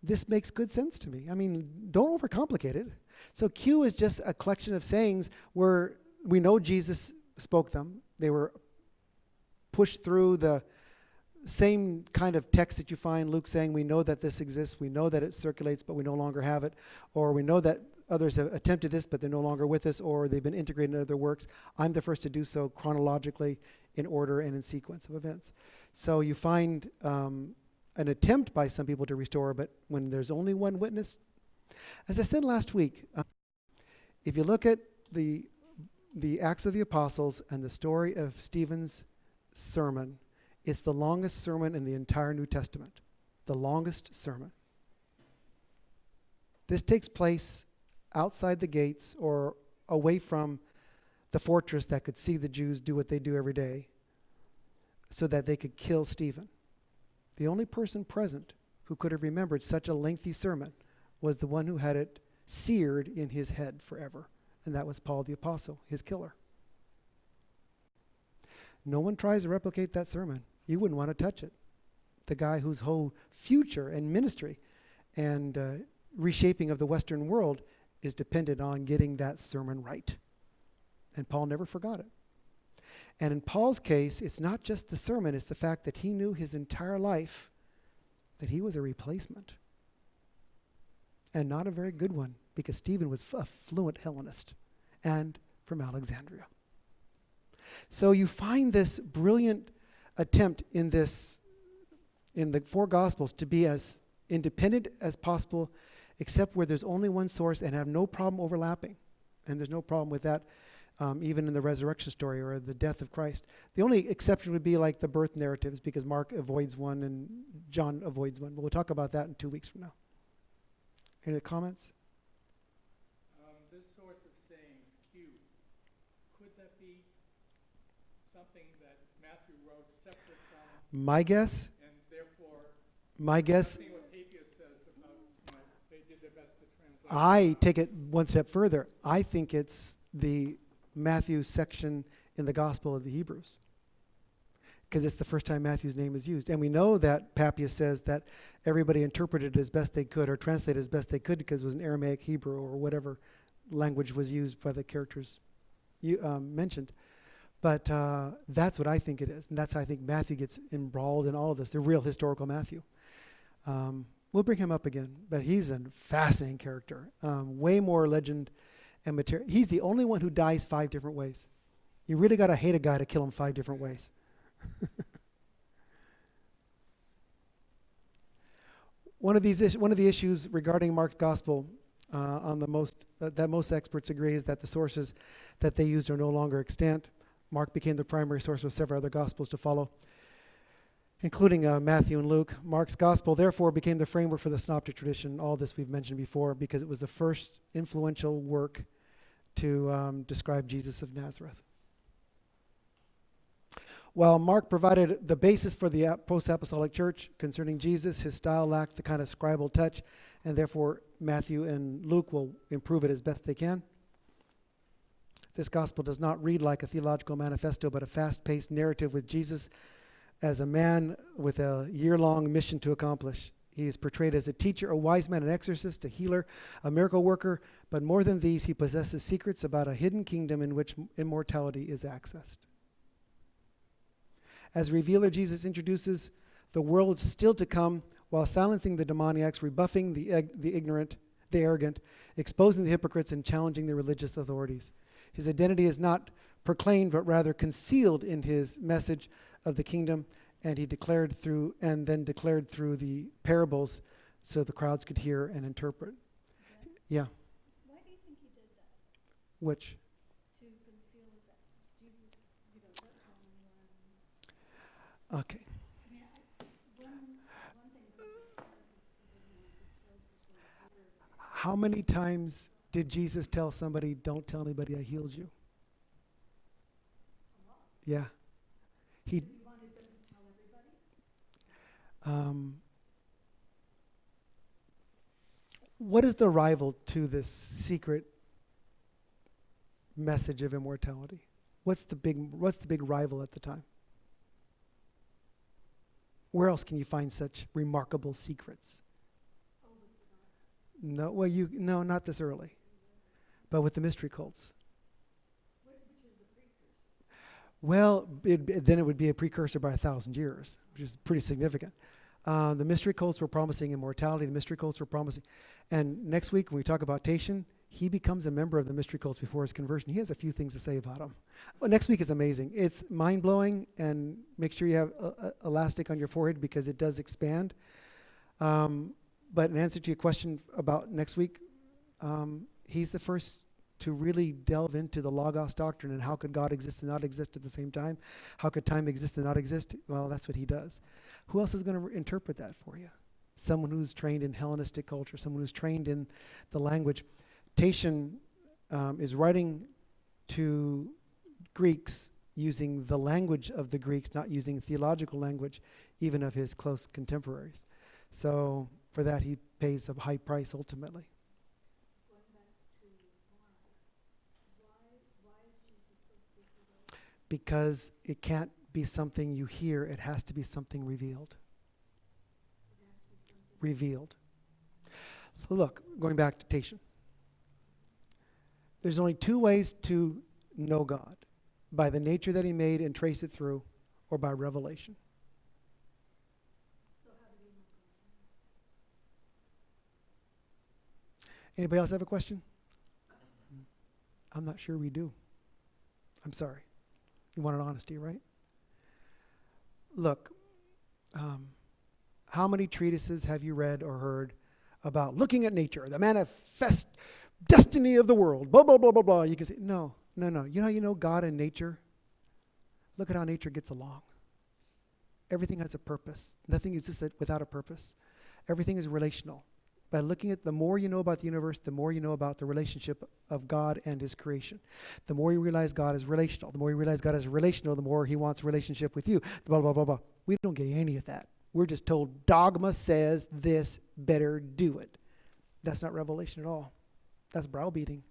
A: This makes good sense to me. I mean, don't overcomplicate it. So Q is just a collection of sayings where we know Jesus spoke them. They were pushed through the same kind of text that you find Luke saying, we know that this exists, we know that it circulates, but we no longer have it, or we know that others have attempted this, but they're no longer with us, or they've been integrated into other works. I'm the first to do so chronologically in order and in sequence of events. So you find an attempt by some people to restore, but when there's only one witness, as I said last week, if you look at the Acts of the Apostles and the story of Stephen's sermon, it's the longest sermon in the entire New Testament. The longest sermon. This takes place outside the gates or away from the fortress that could see the Jews do what they do every day so that they could kill Stephen. The only person present who could have remembered such a lengthy sermon was the one who had it seared in his head forever, and that was Paul the Apostle, his killer. No one tries to replicate that sermon. You wouldn't want to touch it. The guy whose whole future and ministry and reshaping of the Western world is dependent on getting that sermon right. And Paul never forgot it. And in Paul's case, it's not just the sermon, it's the fact that he knew his entire life that he was a replacement. And not a very good one, because Stephen was a fluent Hellenist and from Alexandria. So you find this brilliant attempt in the 4 Gospels to be as independent as possible, except where there's only one source and have no problem overlapping. And there's no problem with that, even in the resurrection story or the death of Christ. The only exception would be like the birth narratives, because Mark avoids one and John avoids one. But we'll talk about that in 2 weeks from now. Any other comments?
C: This source of sayings, Q, could that be something that Matthew wrote separate from?
A: My guess?
C: And therefore,
A: my guess?
C: What Papias says about, they did their best to translate.
A: I take it one step further. I think it's the Matthew section in the Gospel of the Hebrews, because it's the first time Matthew's name is used. And we know that Papias says that everybody interpreted it as best they could or translated as best they could because it was an Aramaic Hebrew or whatever language was used by the characters you mentioned. But that's what I think it is. And that's how I think Matthew gets embroiled in all of this, the real historical Matthew. We'll bring him up again, but he's a fascinating character. Way more legend and material. He's the only one who dies 5 different ways. You really got to hate a guy to kill him 5 different ways. One of the issues regarding Mark's gospel that most experts agree is that the sources that they used are no longer extant. Mark became the primary source of several other gospels to follow, including Matthew and Luke. Mark's gospel, therefore, became the framework for the synoptic tradition. All this we've mentioned before, because it was the first influential work to describe Jesus of Nazareth. While Mark provided the basis for the post-apostolic church concerning Jesus, his style lacked the kind of scribal touch, and therefore Matthew and Luke will improve it as best they can. This gospel does not read like a theological manifesto, but a fast-paced narrative with Jesus as a man with a year-long mission to accomplish. He is portrayed as a teacher, a wise man, an exorcist, a healer, a miracle worker, but more than these, he possesses secrets about a hidden kingdom in which immortality is accessed. As revealer, Jesus introduces the world still to come while silencing the demoniacs, rebuffing the ignorant, the arrogant, exposing the hypocrites, and challenging the religious authorities. His identity is not proclaimed, but rather concealed in his message of the kingdom, and he declared through the parables so the crowds could hear and interpret. Yeah.
B: Why do you think he did that?
A: Which?
B: To conceal his Jesus, doesn't tell anyone.
A: Okay.
B: I mean, one thing that he says is he doesn't want to be killed for 6 years.
A: How many times did Jesus tell somebody, don't tell anybody I healed you?
B: A lot.
A: Yeah. He
B: Because he wanted them to tell everybody.
A: What is the rival to this secret message of immortality? What's the big rival at the time? Where else can you find such remarkable secrets? No, well, no, not this early, but with the mystery cults.
B: Which is the precursor.
A: Well, then it would be a precursor by 1,000 years, which is pretty significant. The mystery cults were promising immortality. The mystery cults were promising. And next week, when we talk about Tatian, he becomes a member of the mystery cults before his conversion. He has a few things to say about him. Well, next week is amazing. It's mind-blowing, and make sure you have elastic on your forehead because it does expand. But in answer to your question about next week, he's the first to really delve into the Logos doctrine and how could God exist and not exist at the same time? How could time exist and not exist? Well, that's what he does. Who else is going to interpret that for you? Someone who's trained in Hellenistic culture, someone who's trained in the language. Tatian is writing to Greeks using the language of the Greeks, not using theological language, even of his close contemporaries. So for that, he pays a high price ultimately.
B: Going back to Mark, why is Jesus so secretive?
A: Because it can't be something you hear, it has to be something revealed.
B: It has to be something.
A: Revealed. So look, going back to Tatian. There's only two ways to know God: by the nature that he made and trace it through, or by revelation.
B: So how do we know God?
A: Anybody else have a question? I'm not sure we do. I'm sorry. You wanted honesty, right? Look, how many treatises have you read or heard about looking at nature, the manifest destiny of the world, blah, blah, blah, blah, blah. You can say, no. You know how you know God and nature? Look at how nature gets along. Everything has a purpose. Nothing exists without a purpose. Everything is relational. By looking at the more you know about the universe, the more you know about the relationship of God and his creation. The more you realize God is relational. The more you realize God is relational, the more he wants relationship with you. Blah, blah, blah, blah. We don't get any of that. We're just told dogma says this, better do it. That's not revelation at all. That's browbeating.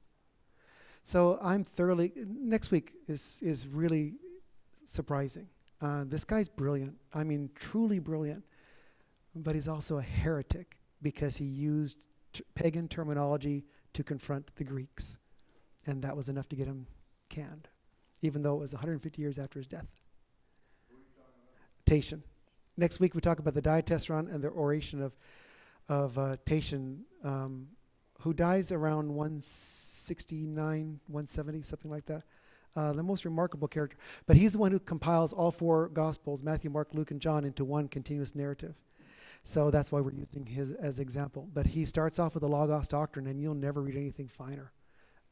A: So I'm thoroughly, next week is really surprising. This guy's brilliant. I mean, truly brilliant. But he's also a heretic because he used pagan terminology to confront the Greeks. And that was enough to get him canned, even though it was 150 years after his death.
D: Who are you talking about?
A: Tatian. Next week we talk about the diatessaron and the oration of Tatian, who dies around 169, 170, something like that. The most remarkable character. But he's the one who compiles all four Gospels, Matthew, Mark, Luke, and John, into one continuous narrative. So that's why we're using his as example. But he starts off with the Logos doctrine, and you'll never read anything finer.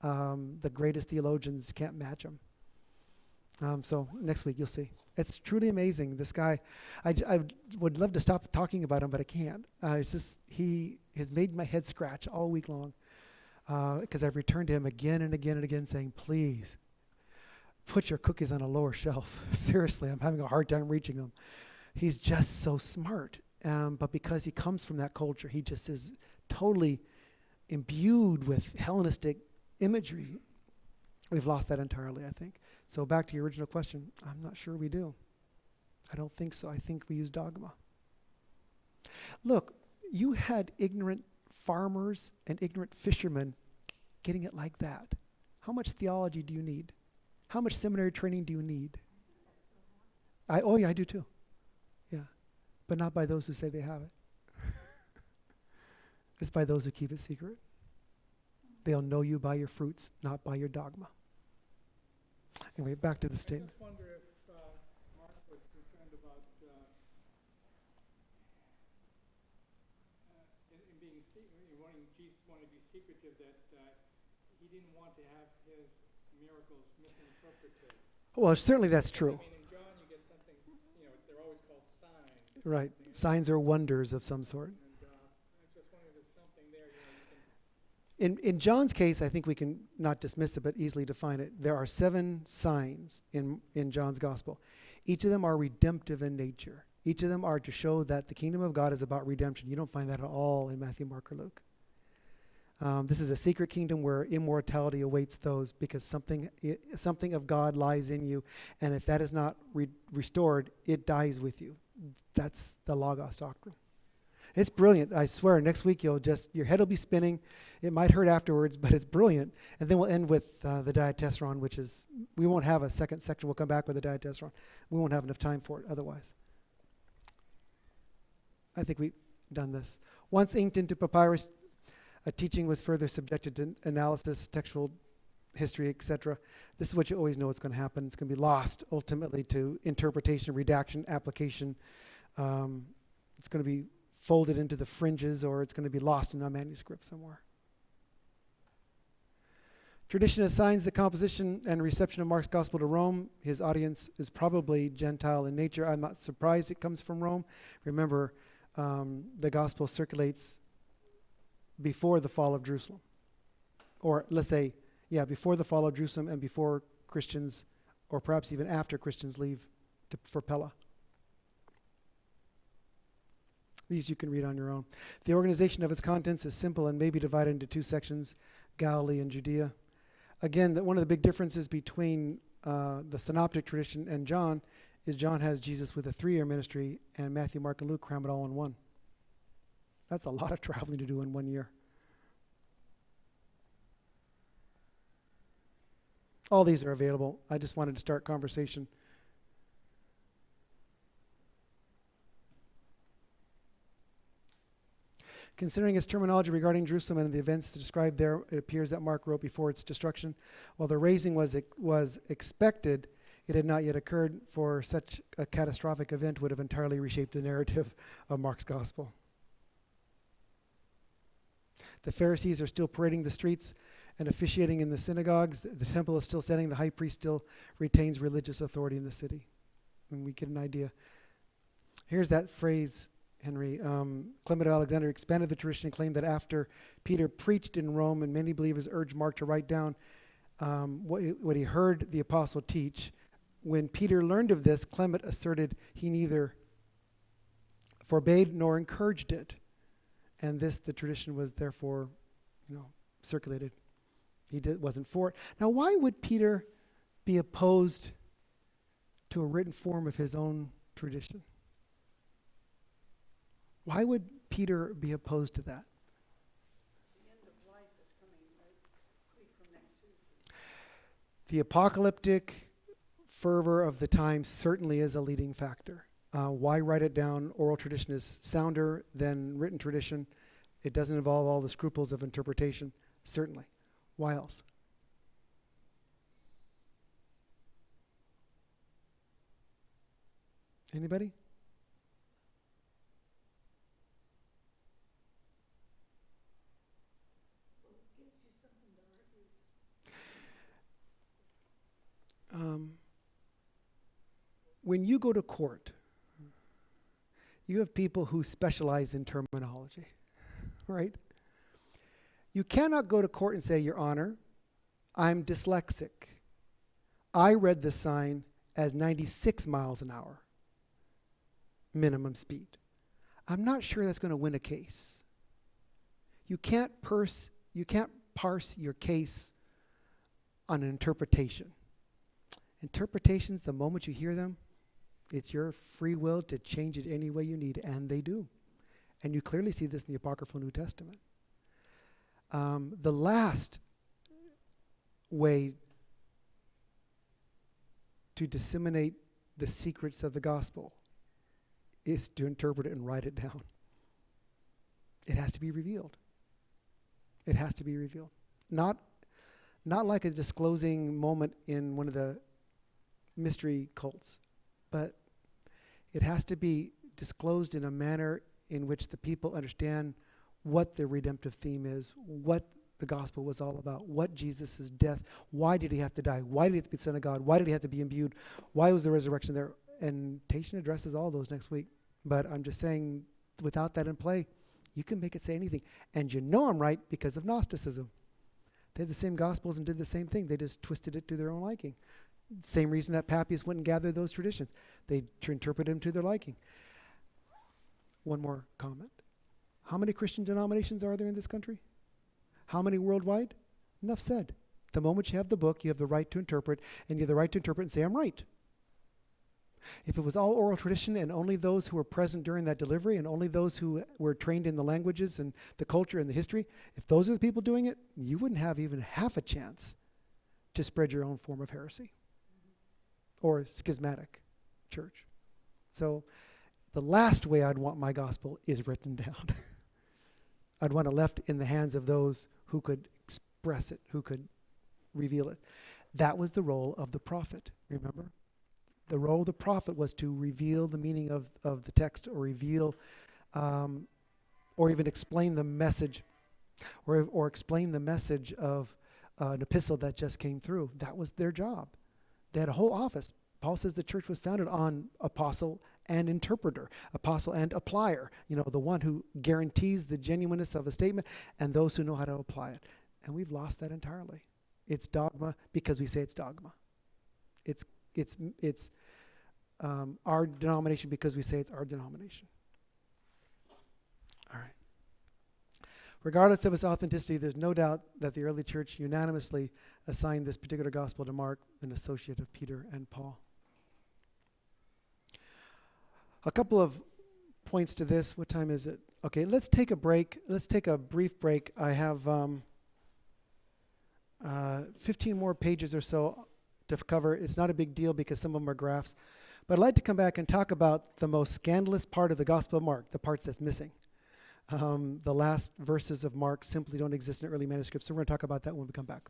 A: The greatest theologians can't match him. So next week you'll see. It's truly amazing. This guy, I would love to stop talking about him, but I can't. It's just, he has made my head scratch all week long because I've returned to him again and again and again saying, please, put your cookies on a lower shelf. Seriously, I'm having a hard time reaching them. He's just so smart. But because he comes from that culture, he just is totally imbued with Hellenistic imagery. We've lost that entirely, I think. So back to your original question, I'm not sure we do. I don't think so. I think we use dogma. Look, you had ignorant farmers and ignorant fishermen getting it like that. How much theology do you need? How much seminary training do you need? Oh yeah, I do too. Yeah. But not by those who say they have it. It's by those who keep it secret. They'll know you by your fruits, not by your dogma. Anyway, back to the
C: I
A: statement.
C: just wonder if Mark was concerned about in being Jesus wanted to be secretive, that he didn't want to have his miracles misinterpreted.
A: Well, certainly that's true.
C: I mean, in John you get something, they're always called signs.
A: Right. Signs or wonders of some sort.
C: And I just wonder if there's something there, you can.
A: In John's case, I think we can not dismiss it, but easily define it. There are 7 signs in John's gospel. Each of them are redemptive in nature. Each of them are to show that the kingdom of God is about redemption. You don't find that at all in Matthew, Mark, or Luke. This is a secret kingdom where immortality awaits those, because something of God lies in you, and if that is not restored, it dies with you. That's the Logos doctrine. It's brilliant. I swear, next week your head will be spinning. It might hurt afterwards, but it's brilliant. And then we'll end with the diatessaron, which is, we won't have a second section. We'll come back with the diatessaron. We won't have enough time for it otherwise. I think we've done this. Once inked into papyrus, a teaching was further subjected to analysis, textual history, etc. This is what you always know is going to happen. It's going to be lost ultimately to interpretation, redaction, application. It's going to be folded into the fringes, or it's going to be lost in a manuscript somewhere. Tradition assigns the composition and reception of Mark's gospel to Rome. His audience is probably Gentile in nature. I'm not surprised it comes from Rome. Remember, the gospel circulates before the fall of Jerusalem. Or let's say, before the fall of Jerusalem and before Christians, or perhaps even after Christians leave for Pella. These you can read on your own. The organization of its contents is simple and may be divided into 2 sections, Galilee and Judea. Again, one of the big differences between the synoptic tradition and John is John has Jesus with a 3-year ministry, and Matthew, Mark, and Luke cram it all in one. That's a lot of traveling to do in 1 year. All these are available. I just wanted to start conversation. Considering its terminology regarding Jerusalem and the events described there, it appears that Mark wrote before its destruction. While the raising was expected, it had not yet occurred, for such a catastrophic event would have entirely reshaped the narrative of Mark's gospel. The Pharisees are still parading the streets and officiating in the synagogues. The temple is still standing. The high priest still retains religious authority in the city. And we get an idea. Here's that phrase, Henry. Clement of Alexandria expanded the tradition and claimed that after Peter preached in Rome and many believers urged Mark to write down what he heard the apostle teach, when Peter learned of this, Clement asserted he neither forbade nor encouraged it. And the tradition was therefore, circulated. He wasn't for it. Now, why would Peter be opposed to a written form of his own tradition? Why would Peter be opposed to that?
B: The end of life is coming a week from next Tuesday.
A: The apocalyptic fervor of the time certainly is a leading factor. Why write it down? Oral tradition is sounder than written tradition. It doesn't involve all the scruples of interpretation, certainly. Why else? Anybody?
B: Well, it gives you something to argue.
A: When you go to court, you have people who specialize in terminology, right? You cannot go to court and say, Your Honor, I'm dyslexic. I read the sign as 96 miles an hour, minimum speed. I'm not sure that's going to win a case. You can't parse your case on an interpretation. Interpretations, the moment you hear them, it's your free will to change it any way you need, and they do. And you clearly see this in the Apocryphal New Testament. The last way to disseminate the secrets of the gospel is to interpret it and write it down. It has to be revealed. It has to be revealed. Not like a disclosing moment in one of the mystery cults, but it has to be disclosed in a manner in which the people understand what the redemptive theme is, what the gospel was all about, what Jesus' death, why did he have to die, why did he have to be the Son of God, why did he have to be imbued, why was the resurrection there? And Tatian addresses all those next week. But I'm just saying, without that in play, you can make it say anything. And you know I'm right because of Gnosticism. They had the same gospels and did the same thing. They just twisted it to their own liking. Same reason that Papists went and gathered those traditions. They interpreted them to their liking. One more comment. How many Christian denominations are there in this country? How many worldwide? Enough said. The moment you have the book, you have the right to interpret, and you have the right to interpret and say, I'm right. If it was all oral tradition and only those who were present during that delivery and only those who were trained in the languages and the culture and the history, if those are the people doing it, you wouldn't have even half a chance to spread your own form of heresy or schismatic church. So the last way I'd want my gospel is written down. I'd want it left in the hands of those who could express it, who could reveal it. That was the role of the prophet, remember? The role of the prophet was to reveal the meaning of the text, or reveal, or even explain the message, or explain the message of an epistle that just came through. That was their job. They had a whole office. Paul says the church was founded on apostle and interpreter, apostle and applier, the one who guarantees the genuineness of a statement and those who know how to apply it. And we've lost that entirely. It's dogma because we say it's dogma. It's our denomination because we say it's our denomination. All right. Regardless of its authenticity, there's no doubt that the early church unanimously assigned this particular gospel to Mark, an associate of Peter and Paul. A couple of points to this. What time is it? Okay, let's take a break. Let's take a brief break. I have 15 more pages or so to cover. It's not a big deal because some of them are graphs. But I'd like to come back and talk about the most scandalous part of the Gospel of Mark, the parts that's missing. The last verses of Mark simply don't exist in early manuscripts, so we're going to talk about that when we come back.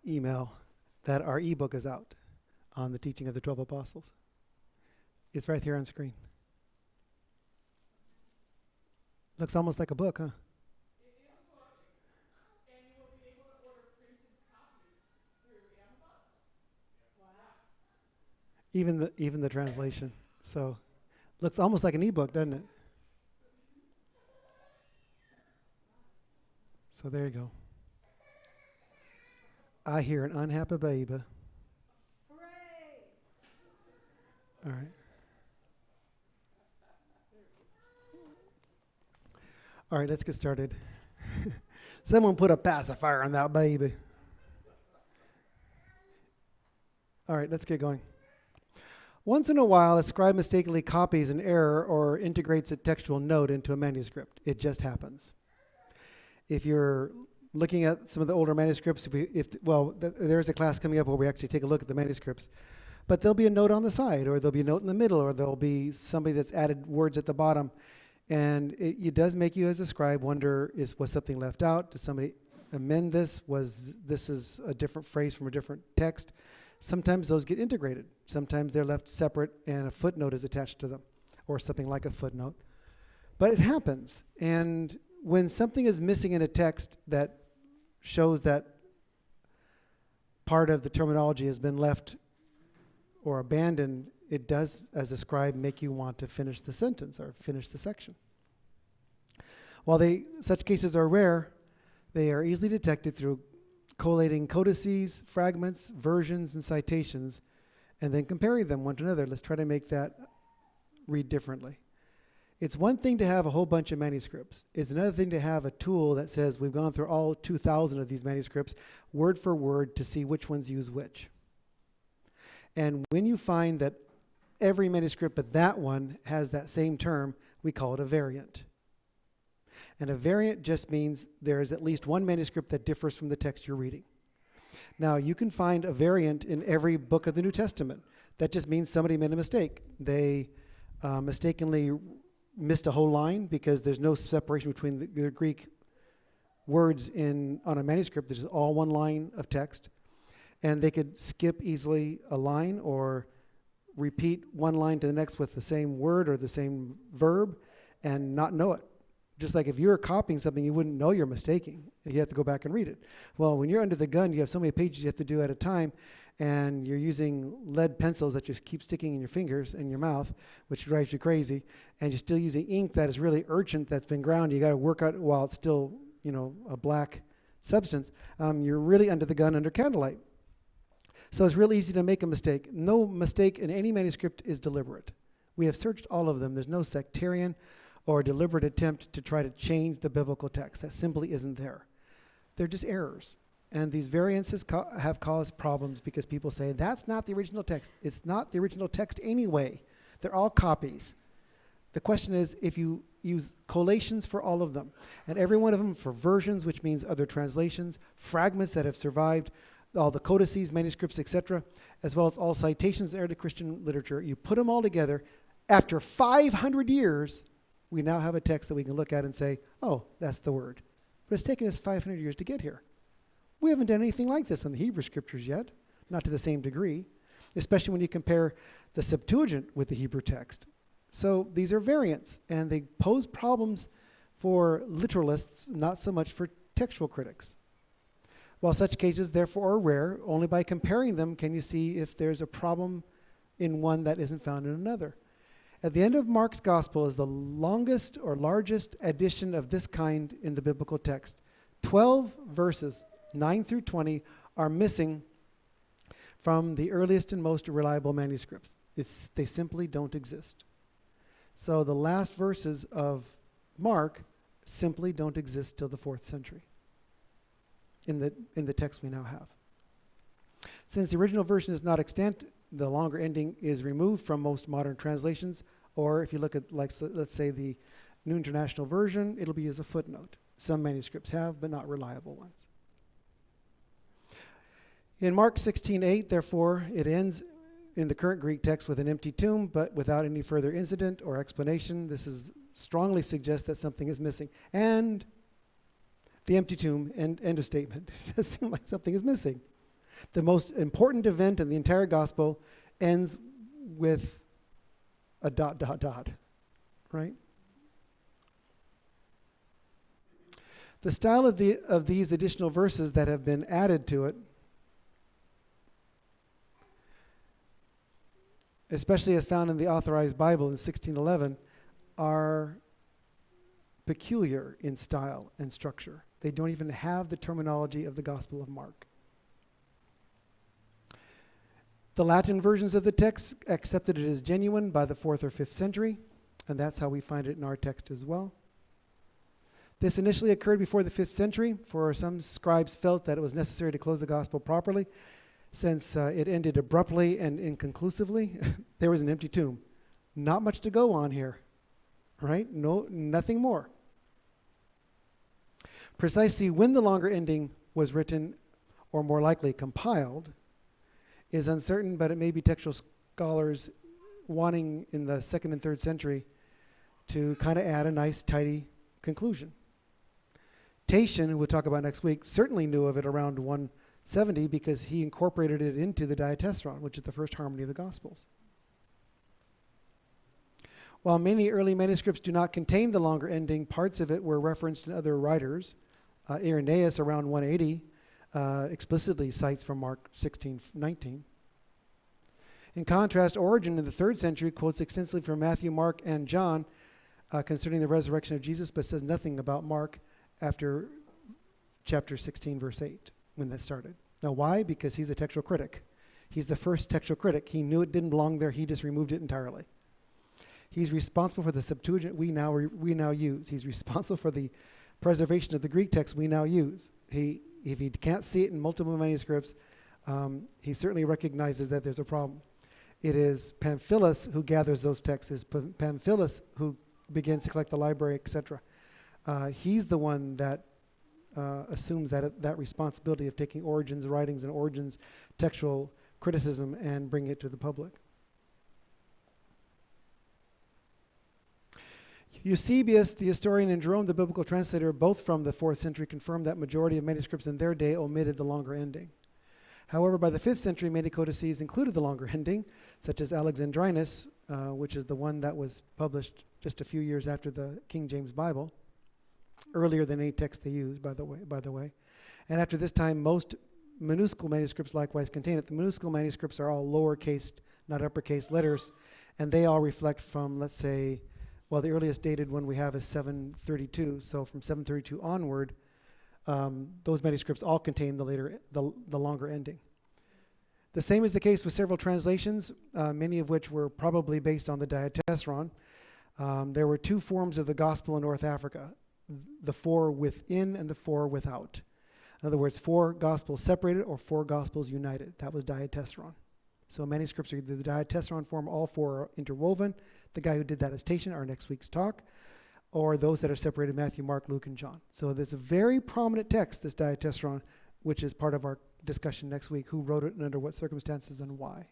A: email that our ebook is out on the teaching of the 12 apostles. It's right here on screen. Looks almost like a book, huh? Even the translation. So looks almost like an ebook, doesn't it? So there you go. I hear an unhappy baby.
B: Hooray!
A: All right. All right, let's get started. Someone put a pacifier on that baby. All right, let's get going. Once in a while, a scribe mistakenly copies an error or integrates a textual note into a manuscript. It just happens. If you're looking at some of the older manuscripts, there's a class coming up where we actually take a look at the manuscripts. But there'll be a note on the side, or there'll be a note in the middle, or there'll be somebody that's added words at the bottom. And it does make you as a scribe wonder, was something left out? Did somebody amend this? This is a different phrase from a different text? Sometimes those get integrated. Sometimes they're left separate and a footnote is attached to them, or something like a footnote. But it happens. And when something is missing in a text that shows that part of the terminology has been left or abandoned, it does, as a scribe, make you want to finish the sentence or finish the section. While such cases are rare, they are easily detected through collating codices, fragments, versions, and citations, and then comparing them one to another. Let's try to make that read differently. It's one thing to have a whole bunch of manuscripts. It's another thing to have a tool that says we've gone through all 2,000 of these manuscripts, word for word, to see which ones use which. And when you find that every manuscript but that one has that same term, we call it a variant. And a variant just means there is at least one manuscript that differs from the text you're reading. Now, you can find a variant in every book of the New Testament. That just means somebody made a mistake. They mistakenly missed a whole line because there's no separation between the Greek words on a manuscript. There's all one line of text. And they could skip easily a line or repeat one line to the next with the same word or the same verb and not know it. Just like if you're copying something, you wouldn't know you're mistaking. You have to go back and read it. Well, when you're under the gun, you have so many pages you have to do at a time, and you're using lead pencils that just keep sticking in your fingers and your mouth, which drives you crazy, and you're still using ink that is really urgent, that's been ground. You got to work out while it's still, a black substance. You're really under the gun under candlelight. So it's real easy to make a mistake. No mistake in any manuscript is deliberate. We have searched all of them. There's no sectarian or deliberate attempt to try to change the biblical text. That simply isn't there. They're just errors. And these variances have caused problems because people say, that's not the original text. It's not the original text anyway. They're all copies. The question is, if you use collations for all of them, and every one of them for versions, which means other translations, fragments that have survived, all the codices, manuscripts, etc., as well as all citations in early Christian literature, you put them all together, after 500 years, we now have a text that we can look at and say, oh, that's the word. But it's taken us 500 years to get here. We haven't done anything like this in the Hebrew scriptures yet, not to the same degree, especially when you compare the Septuagint with the Hebrew text. So these are variants, and they pose problems for literalists, not so much for textual critics. While such cases, therefore, are rare, only by comparing them can you see if there's a problem in one that isn't found in another. At the end of Mark's gospel is the longest or largest addition of this kind in the biblical text. 12 verses, 9 through 20, are missing from the earliest and most reliable manuscripts. They simply don't exist. So the last verses of Mark simply don't exist till the 4th century in the text we now have. Since the original version is not extant, the longer ending is removed from most modern translations, or if you look at, let's say, the New International Version, it'll be as a footnote. Some manuscripts have, but not reliable ones. In Mark 16:8, therefore, it ends in the current Greek text with an empty tomb, but without any further incident or explanation. This strongly suggests that something is missing. And the empty tomb, end of statement. It does seem like something is missing. The most important event in the entire gospel ends with a ... right? The style of these additional verses that have been added to it, especially as found in the Authorized Bible in 1611, are peculiar in style and structure. They don't even have the terminology of the Gospel of Mark. The Latin versions of the text accepted it as genuine by the 4th or 5th century, and that's how we find it in our text as well. This initially occurred before the 5th century, for some scribes felt that it was necessary to close the gospel properly, since it ended abruptly and inconclusively. There was an empty tomb. Not much to go on here, right? No, nothing more. Precisely when the longer ending was written, or more likely compiled, is uncertain, but it may be textual scholars wanting in the 2nd and 3rd century to kind of add a nice, tidy conclusion. Tatian, who we'll talk about next week, certainly knew of it around 170 because he incorporated it into the Diatessaron, which is the first harmony of the Gospels. While many early manuscripts do not contain the longer ending, parts of it were referenced in other writers. Irenaeus, around 180, explicitly cites from Mark 16:19. In contrast, Origen in the 3rd century quotes extensively from Matthew, Mark, and John concerning the resurrection of Jesus, but says nothing about Mark after chapter 16, verse 8, when that started. Now, why? Because he's a textual critic. He's the first textual critic. He knew it didn't belong there. He just removed it entirely. He's responsible for the Septuagint we now use. He's responsible for the preservation of the Greek text we now use. If he can't see it in multiple manuscripts, he certainly recognizes that there's a problem. It is Pamphilus who gathers those texts. It's Pamphilus who begins to collect the library, etc. He's the one that assumes that responsibility of taking Origen's writings and Origen's textual criticism and bringing it to the public. Eusebius, the historian, and Jerome, the biblical translator, both from the 4th century, confirmed that majority of manuscripts in their day omitted the longer ending. However, by the 5th century, many codices included the longer ending, such as Alexandrinus, which is the one that was published just a few years after the King James Bible, earlier than any text they used, by the way. And after this time, most minuscule manuscripts likewise contain it. The minuscule manuscripts are all lowercase, not uppercase letters, and they all reflect from, let's say, well, the earliest dated one we have is 732. So from 732 onward, those manuscripts all contain the longer ending. The same is the case with several translations, many of which were probably based on the Diatessaron. There were 2 forms of the gospel in North Africa, the 4 within and the 4 without. In other words, 4 gospels separated or 4 gospels united. That was Diatessaron. So manuscripts are either the Diatessaron form, all 4 are interwoven. The guy who did that is Tatian, our next week's talk, or those that are separated, Matthew, Mark, Luke, and John. So there's a very prominent text, this Diatessaron, which is part of our discussion next week, who wrote it and under what circumstances and why.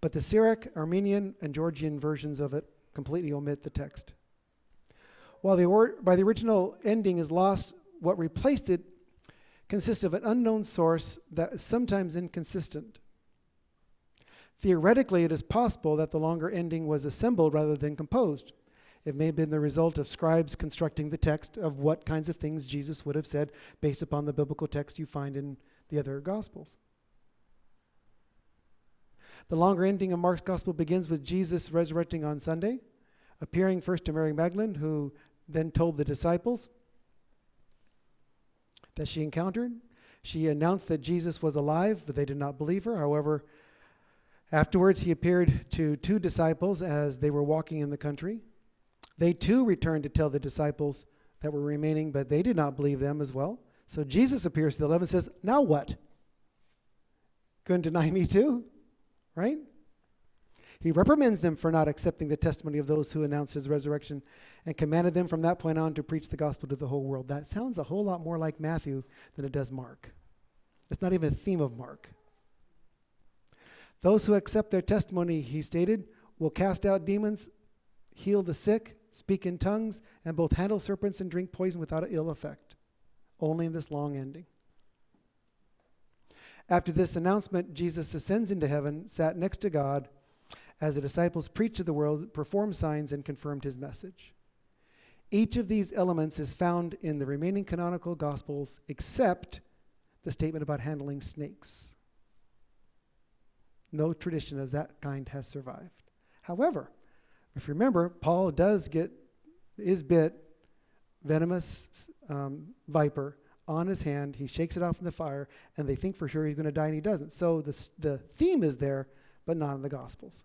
A: But the Syriac, Armenian, and Georgian versions of it completely omit the text. While by the original ending is lost, what replaced it consists of an unknown source that is sometimes inconsistent. Theoretically, it is possible that the longer ending was assembled rather than composed. It may have been the result of scribes constructing the text of what kinds of things Jesus would have said based upon the biblical text you find in the other Gospels. The longer ending of Mark's Gospel begins with Jesus resurrecting on Sunday, appearing first to Mary Magdalene, who then told the disciples that she encountered. She announced that Jesus was alive, but they did not believe her. However, afterwards he appeared to 2 disciples as they were walking in the country. They too returned to tell the disciples that were remaining, but they did not believe them as well. So Jesus appears to the 11 and says, now what? Going to deny me too? Right? He reprimands them for not accepting the testimony of those who announced his resurrection and commanded them from that point on to preach the gospel to the whole world. That sounds a whole lot more like Matthew than it does Mark. It's not even a theme of Mark. Those who accept their testimony, he stated, will cast out demons, heal the sick, speak in tongues, and both handle serpents and drink poison without an ill effect. Only in this long ending. After this announcement, Jesus ascends into heaven, sat next to God, as the disciples preached to the world, performed signs, and confirmed his message. Each of these elements is found in the remaining canonical Gospels, except the statement about handling snakes. No tradition of that kind has survived. However, if you remember, Paul does get his bit, venomous viper, on his hand. He shakes it off in the fire, and they think for sure he's going to die, and he doesn't. So the theme is there, but not in the Gospels.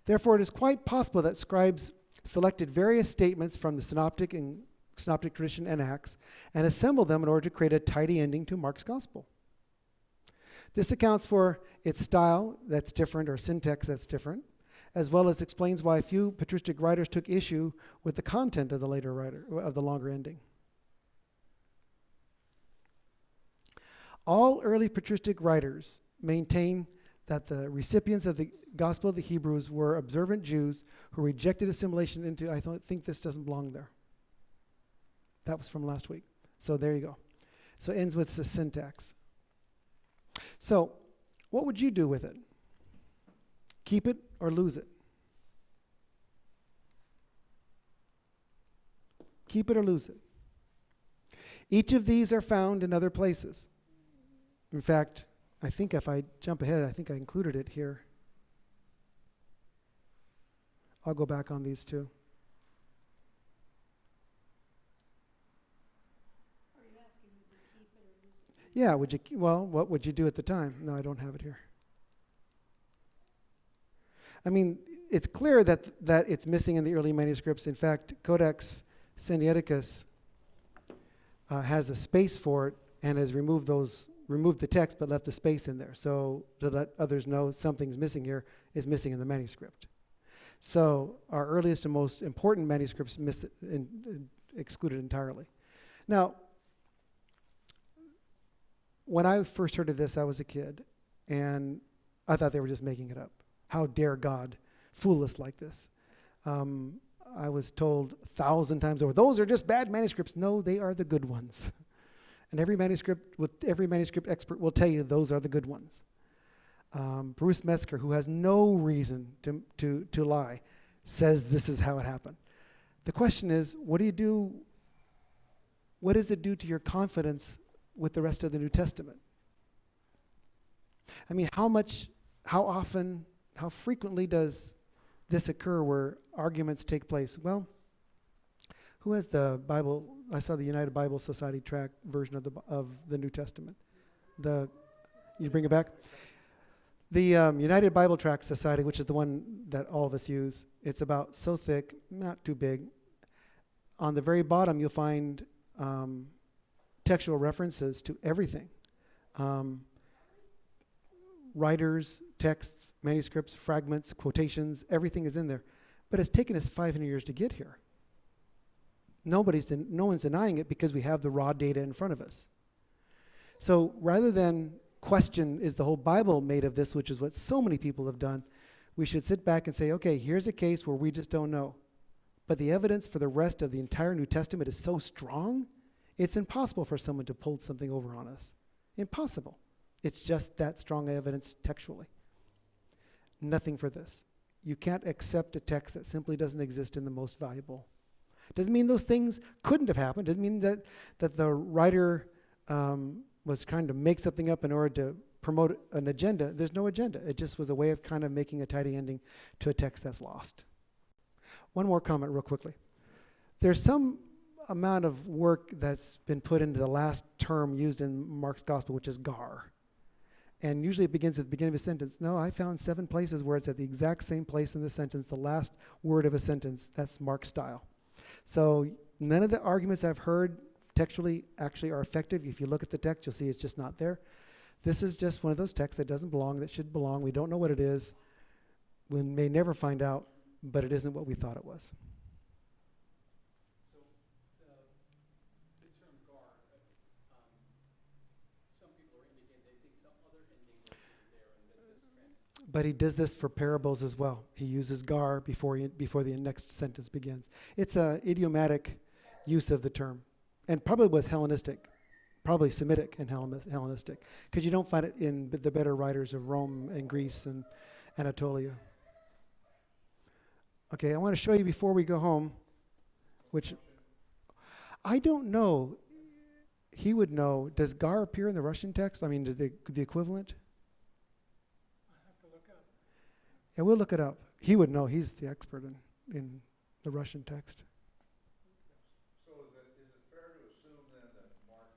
A: Therefore, it is quite possible that scribes selected various statements from the synoptic tradition and Acts and assembled them in order to create a tidy ending to Mark's Gospel. This accounts for its style that's different, or syntax that's different, as well as explains why a few patristic writers took issue with the content of the longer ending. All early patristic writers maintain that the recipients of the Gospel of the Hebrews were observant Jews who rejected assimilation into, I think this doesn't belong there. That was from last week. So there you go. So it ends with the syntax. So what would you do with it? Keep it or lose it? Keep it or lose it? Each of these are found in other places. In fact, I think if I jump ahead, I think I included it here. I'll go back on these two.
B: Are you asking me to keep it or lose it?
A: Yeah, what would you do at the time? No, I don't have it here. I mean, it's clear that it's missing in the early manuscripts. In fact, Codex Sinaiticus has a space for it and has removed the text but left the space in there. So to let others know something's missing here is missing in the manuscript. So our earliest and most important manuscripts excluded entirely. Now, when I first heard of this, I was a kid, and I thought they were just making it up. How dare God fool us like this? I was told 1,000 times over, those are just bad manuscripts. No, they are the good ones. And every manuscript expert will tell you those are the good ones. Bruce Metzger, who has no reason to lie, says this is how it happened. The question is, what do you do? What does it do to your confidence with the rest of the New Testament? I mean, how often, how frequently does this occur where arguments take place? Well, who has the Bible? I saw the United Bible Society tract version of the New Testament. You bring it back? The United Bible Tract Society, which is the one that all of us use, it's about so thick, not too big. On the very bottom, you'll find textual references to everything. Writers, texts, manuscripts, fragments, quotations, everything is in there. But it's taken us 500 years to get here. No one's denying it because we have the raw data in front of us. So rather than question, is the whole Bible made of this, which is what so many people have done, we should sit back and say, okay, here's a case where we just don't know. But the evidence for the rest of the entire New Testament is so strong, it's impossible for someone to pull something over on us. Impossible. It's just that strong evidence textually. Nothing for this. You can't accept a text that simply doesn't exist in the most valuable. Doesn't mean those things couldn't have happened. Doesn't mean that the writer was trying to make something up in order to promote an agenda. There's no agenda. It just was a way of kind of making a tidy ending to a text that's lost. One more comment real quickly. There's some amount of work that's been put into the last term used in Mark's gospel, which is gar. And usually it begins at the beginning of a sentence. No, I found 7 places where it's at the exact same place in the sentence, the last word of a sentence. That's Mark's style. So none of the arguments I've heard textually actually are effective. If you look at the text, you'll see it's just not there. This is just one of those texts that doesn't belong, that should belong. We don't know what it is. We may never find out, but it isn't what we thought it was.
E: So the term gar, some people are indicating they think some other ending was there and that this
A: But he does this for parables as well. He uses gar before the next sentence begins. It's an idiomatic use of the term, and probably was Hellenistic probably Semitic and Hellenistic, because you don't find it in the better writers of Rome and Greece and Anatolia. Okay, I want to show you before we go home, which I don't know. He would know. Does Gar appear in the Russian text? I mean, the equivalent?
C: I have to look up.
A: Yeah, we'll look it up. He would know. He's the expert in the Russian text.
D: So is it fair to assume then that Mark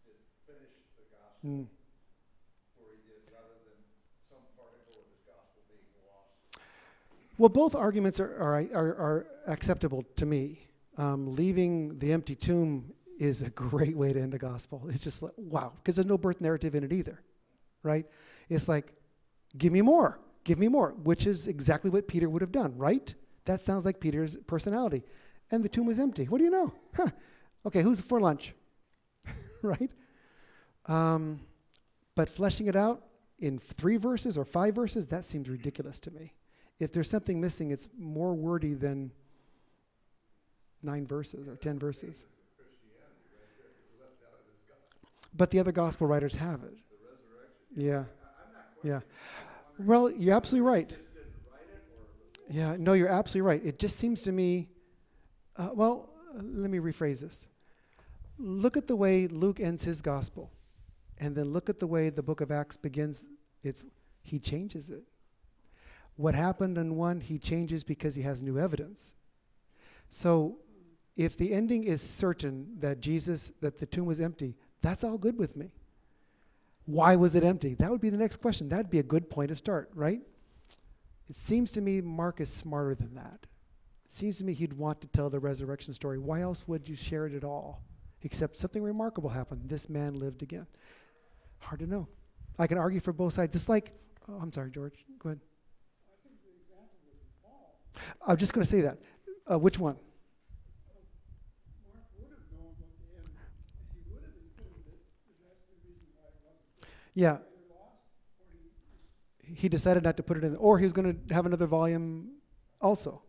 D: did finish the gospel where he did, rather than some particle of his gospel being lost?
A: Well, both arguments are acceptable to me. Leaving the empty tomb is a great way to end the gospel. It's just like, wow, because there's no birth narrative in it either, right? It's like, give me more, which is exactly what Peter would have done, right? That sounds like Peter's personality. And the tomb was empty. What do you know? Huh. Okay, who's for lunch? Right? But fleshing it out in 3 verses or 5 verses, that seems ridiculous to me. If there's something missing, it's more wordy than 9 verses or 10 verses. But the other gospel writers have it. Yeah. Yeah. Well, you're absolutely right. Yeah, no, you're absolutely right. It just seems to me, let me rephrase this. Look at the way Luke ends his gospel, and then look at the way the book of Acts begins. He changes it. What happened in one, he changes because he has new evidence. So if the ending is certain that the tomb was empty, that's all good with me. Why was it empty? That would be the next question. That'd be a good point of start, right? It seems to me Mark is smarter than that. It seems to me he'd want to tell the resurrection story. Why else would you share it at all? Except something remarkable happened. This man lived again. Hard to know. I can argue for both sides. Just like, I'm sorry, George. Go ahead.
B: I think the example would be Paul.
A: I'm just going to say that. Which one?
B: Mark would have known what the end, he would have included it, but that's the reason why it wasn't
A: Yeah.
B: either lost or
A: He decided not to put it in, or he was going to have another volume also,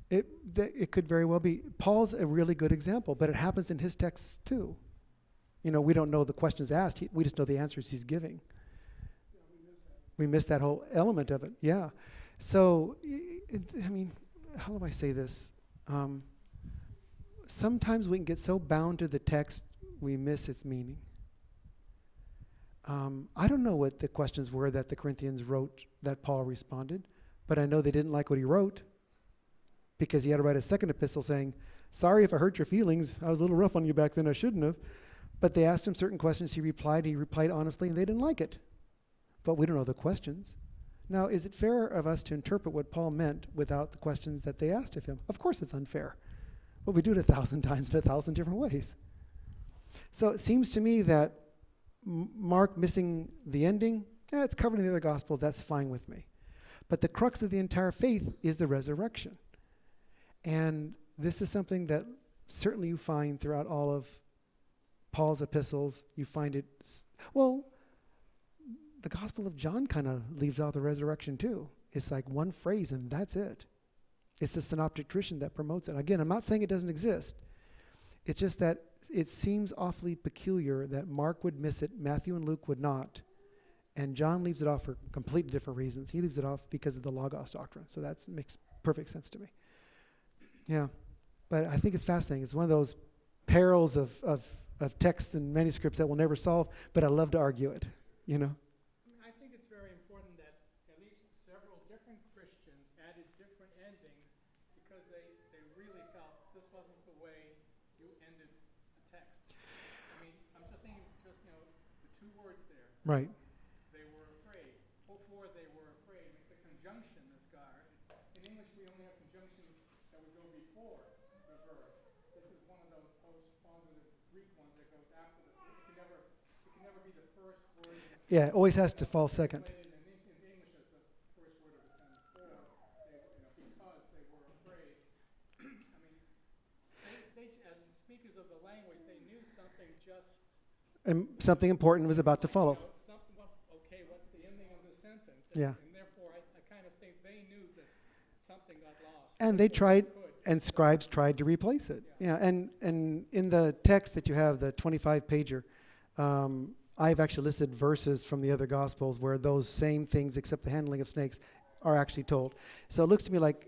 A: It could very well be. Paul's a really good example, but it happens in his texts too. We don't know the questions asked. We just know the answers he's giving. We miss that whole element of it. Yeah. So, how do I say this? Sometimes we can get so bound to the text, we miss its meaning. I don't know what the questions were that the Corinthians wrote that Paul responded, but I know they didn't like what he wrote because he had to write a second epistle saying, sorry if I hurt your feelings. I was a little rough on you back then. I shouldn't have. But they asked him certain questions. He replied honestly, and they didn't like it. But we don't know the questions. Now, is it fair of us to interpret what Paul meant without the questions that they asked of him? Of course it's unfair. Well, we do it 1,000 times in 1,000 different ways. So it seems to me that Mark missing the ending, it's covered in the other Gospels, that's fine with me. But the crux of the entire faith is the resurrection. And this is something that certainly you find throughout all of Paul's epistles. You find it, the Gospel of John kind of leaves out the resurrection too. It's like one phrase and that's it. It's the synoptic tradition that promotes it. Again, I'm not saying it doesn't exist. It's just that it seems awfully peculiar that Mark would miss it, Matthew and Luke would not, and John leaves it off for completely different reasons. He leaves it off because of the Logos doctrine. So that makes perfect sense to me. Yeah, but I think it's fascinating. It's one of those perils of texts and manuscripts that we'll never solve, but I love to argue it,
C: I think it's very important that at least several different Christians added different endings because they really felt this wasn't the way you ended the text. I'm just thinking the 2 words there.
A: Right.
C: They were afraid. Before they were afraid. It's a conjunction, this guy. In English, we only have conjunctions that would go before the verb. This is one of those post-positive Greek ones that goes after the verb. It can never be the first word.
A: Yeah, it always has to fall second.
C: In English, as the first word of the sentence because they were afraid. They, as speakers of the language, they knew something just.
A: And something important was about to follow.
C: What's the ending of the sentence?
A: Yeah.
C: And therefore, I kind of think they knew that something got lost.
A: And they tried, And scribes tried to replace it. Yeah, and in the text that you have, the 25-pager, I've actually listed verses from the other Gospels where those same things, except the handling of snakes, are actually told. So it looks to me like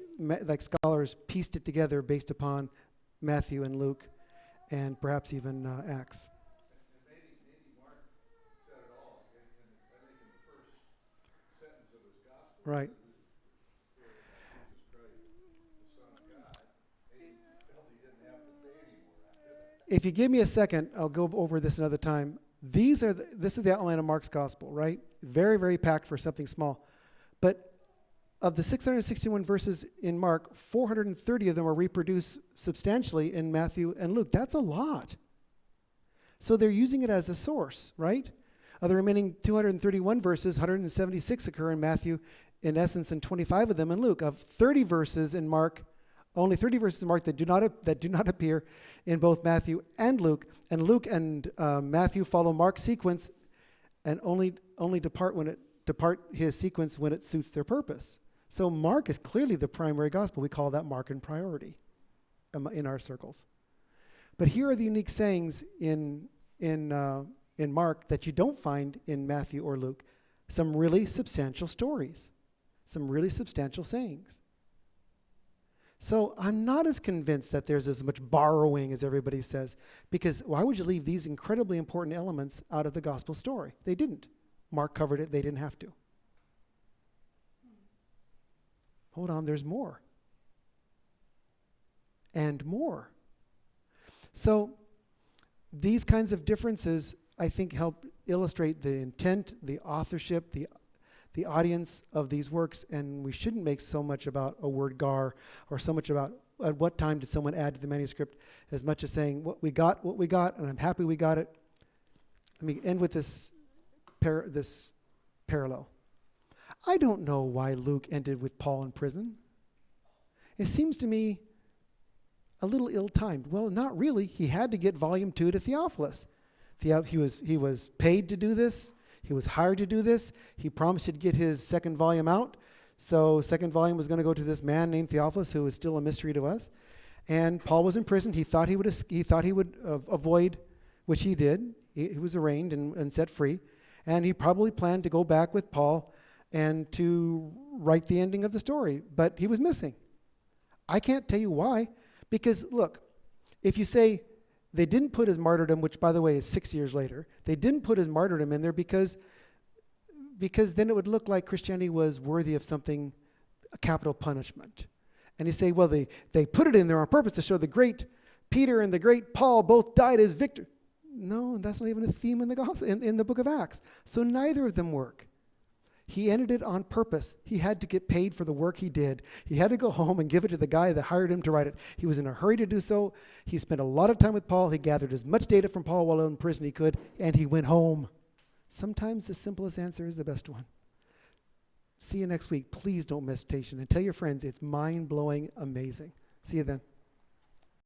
A: scholars pieced it together based upon Matthew and Luke, and perhaps even Acts.
D: And maybe Mark said it all. I think in the first sentence of his gospel,
A: Right.
D: Jesus Christ, the Son of God, he felt he didn't have to say anymore after that.
A: If you give me a second, I'll go over this another time. This is the outline of Mark's gospel, right? Very, very packed for something small. But of the 661 verses in Mark, 430 of them are reproduced substantially in Matthew and Luke. That's a lot. So they're using it as a source, right? Of the remaining 231 verses, 176 occur in Matthew, in essence, and 25 of them in Luke. Of 30 verses in Mark, only 30 verses in Mark that do not appear in both Matthew and Luke. And Luke and Matthew follow Mark's sequence and only depart his sequence when it suits their purpose. So Mark is clearly the primary gospel. We call that Markan priority in our circles. But here are the unique sayings in Mark that you don't find in Matthew or Luke. Some really substantial stories, some really substantial sayings. So I'm not as convinced that there's as much borrowing as everybody says, because why would you leave these incredibly important elements out of the gospel story? They didn't. Mark covered it. They didn't have to. Hold on, there's more. And more. So these kinds of differences, I think, help illustrate the intent, the authorship, the audience of these works, and we shouldn't make so much about a word gar or so much about at what time did someone add to the manuscript as much as saying what we got, and I'm happy we got it. Let me end with this parallel. I don't know why Luke ended with Paul in prison. It seems to me a little ill-timed. Well, not really. He had to get volume 2 to Theophilus. He was paid to do this. He was hired to do this. He promised he'd get his second volume out. So second volume was going to go to this man named Theophilus, who is still a mystery to us. And Paul was in prison. He thought he would avoid, which he did. He was arraigned and set free. And he probably planned to go back with Paul and to write the ending of the story. But he was missing. I can't tell you why. Because, look, if you say they didn't put his martyrdom, which, by the way, is 6 years later, they didn't put his martyrdom in there because then it would look like Christianity was worthy of something, a capital punishment. And you say, well, they put it in there on purpose to show the great Peter and the great Paul both died as victors. No, that's not even a theme in the gospel, in the book of Acts. So neither of them work. He ended it on purpose. He had to get paid for the work he did. He had to go home and give it to the guy that hired him to write it. He was in a hurry to do so. He spent a lot of time with Paul. He gathered as much data from Paul while in prison he could, and he went home. Sometimes the simplest answer is the best one. See you next week. Please don't miss Station. And tell your friends it's mind-blowing, amazing. See you then.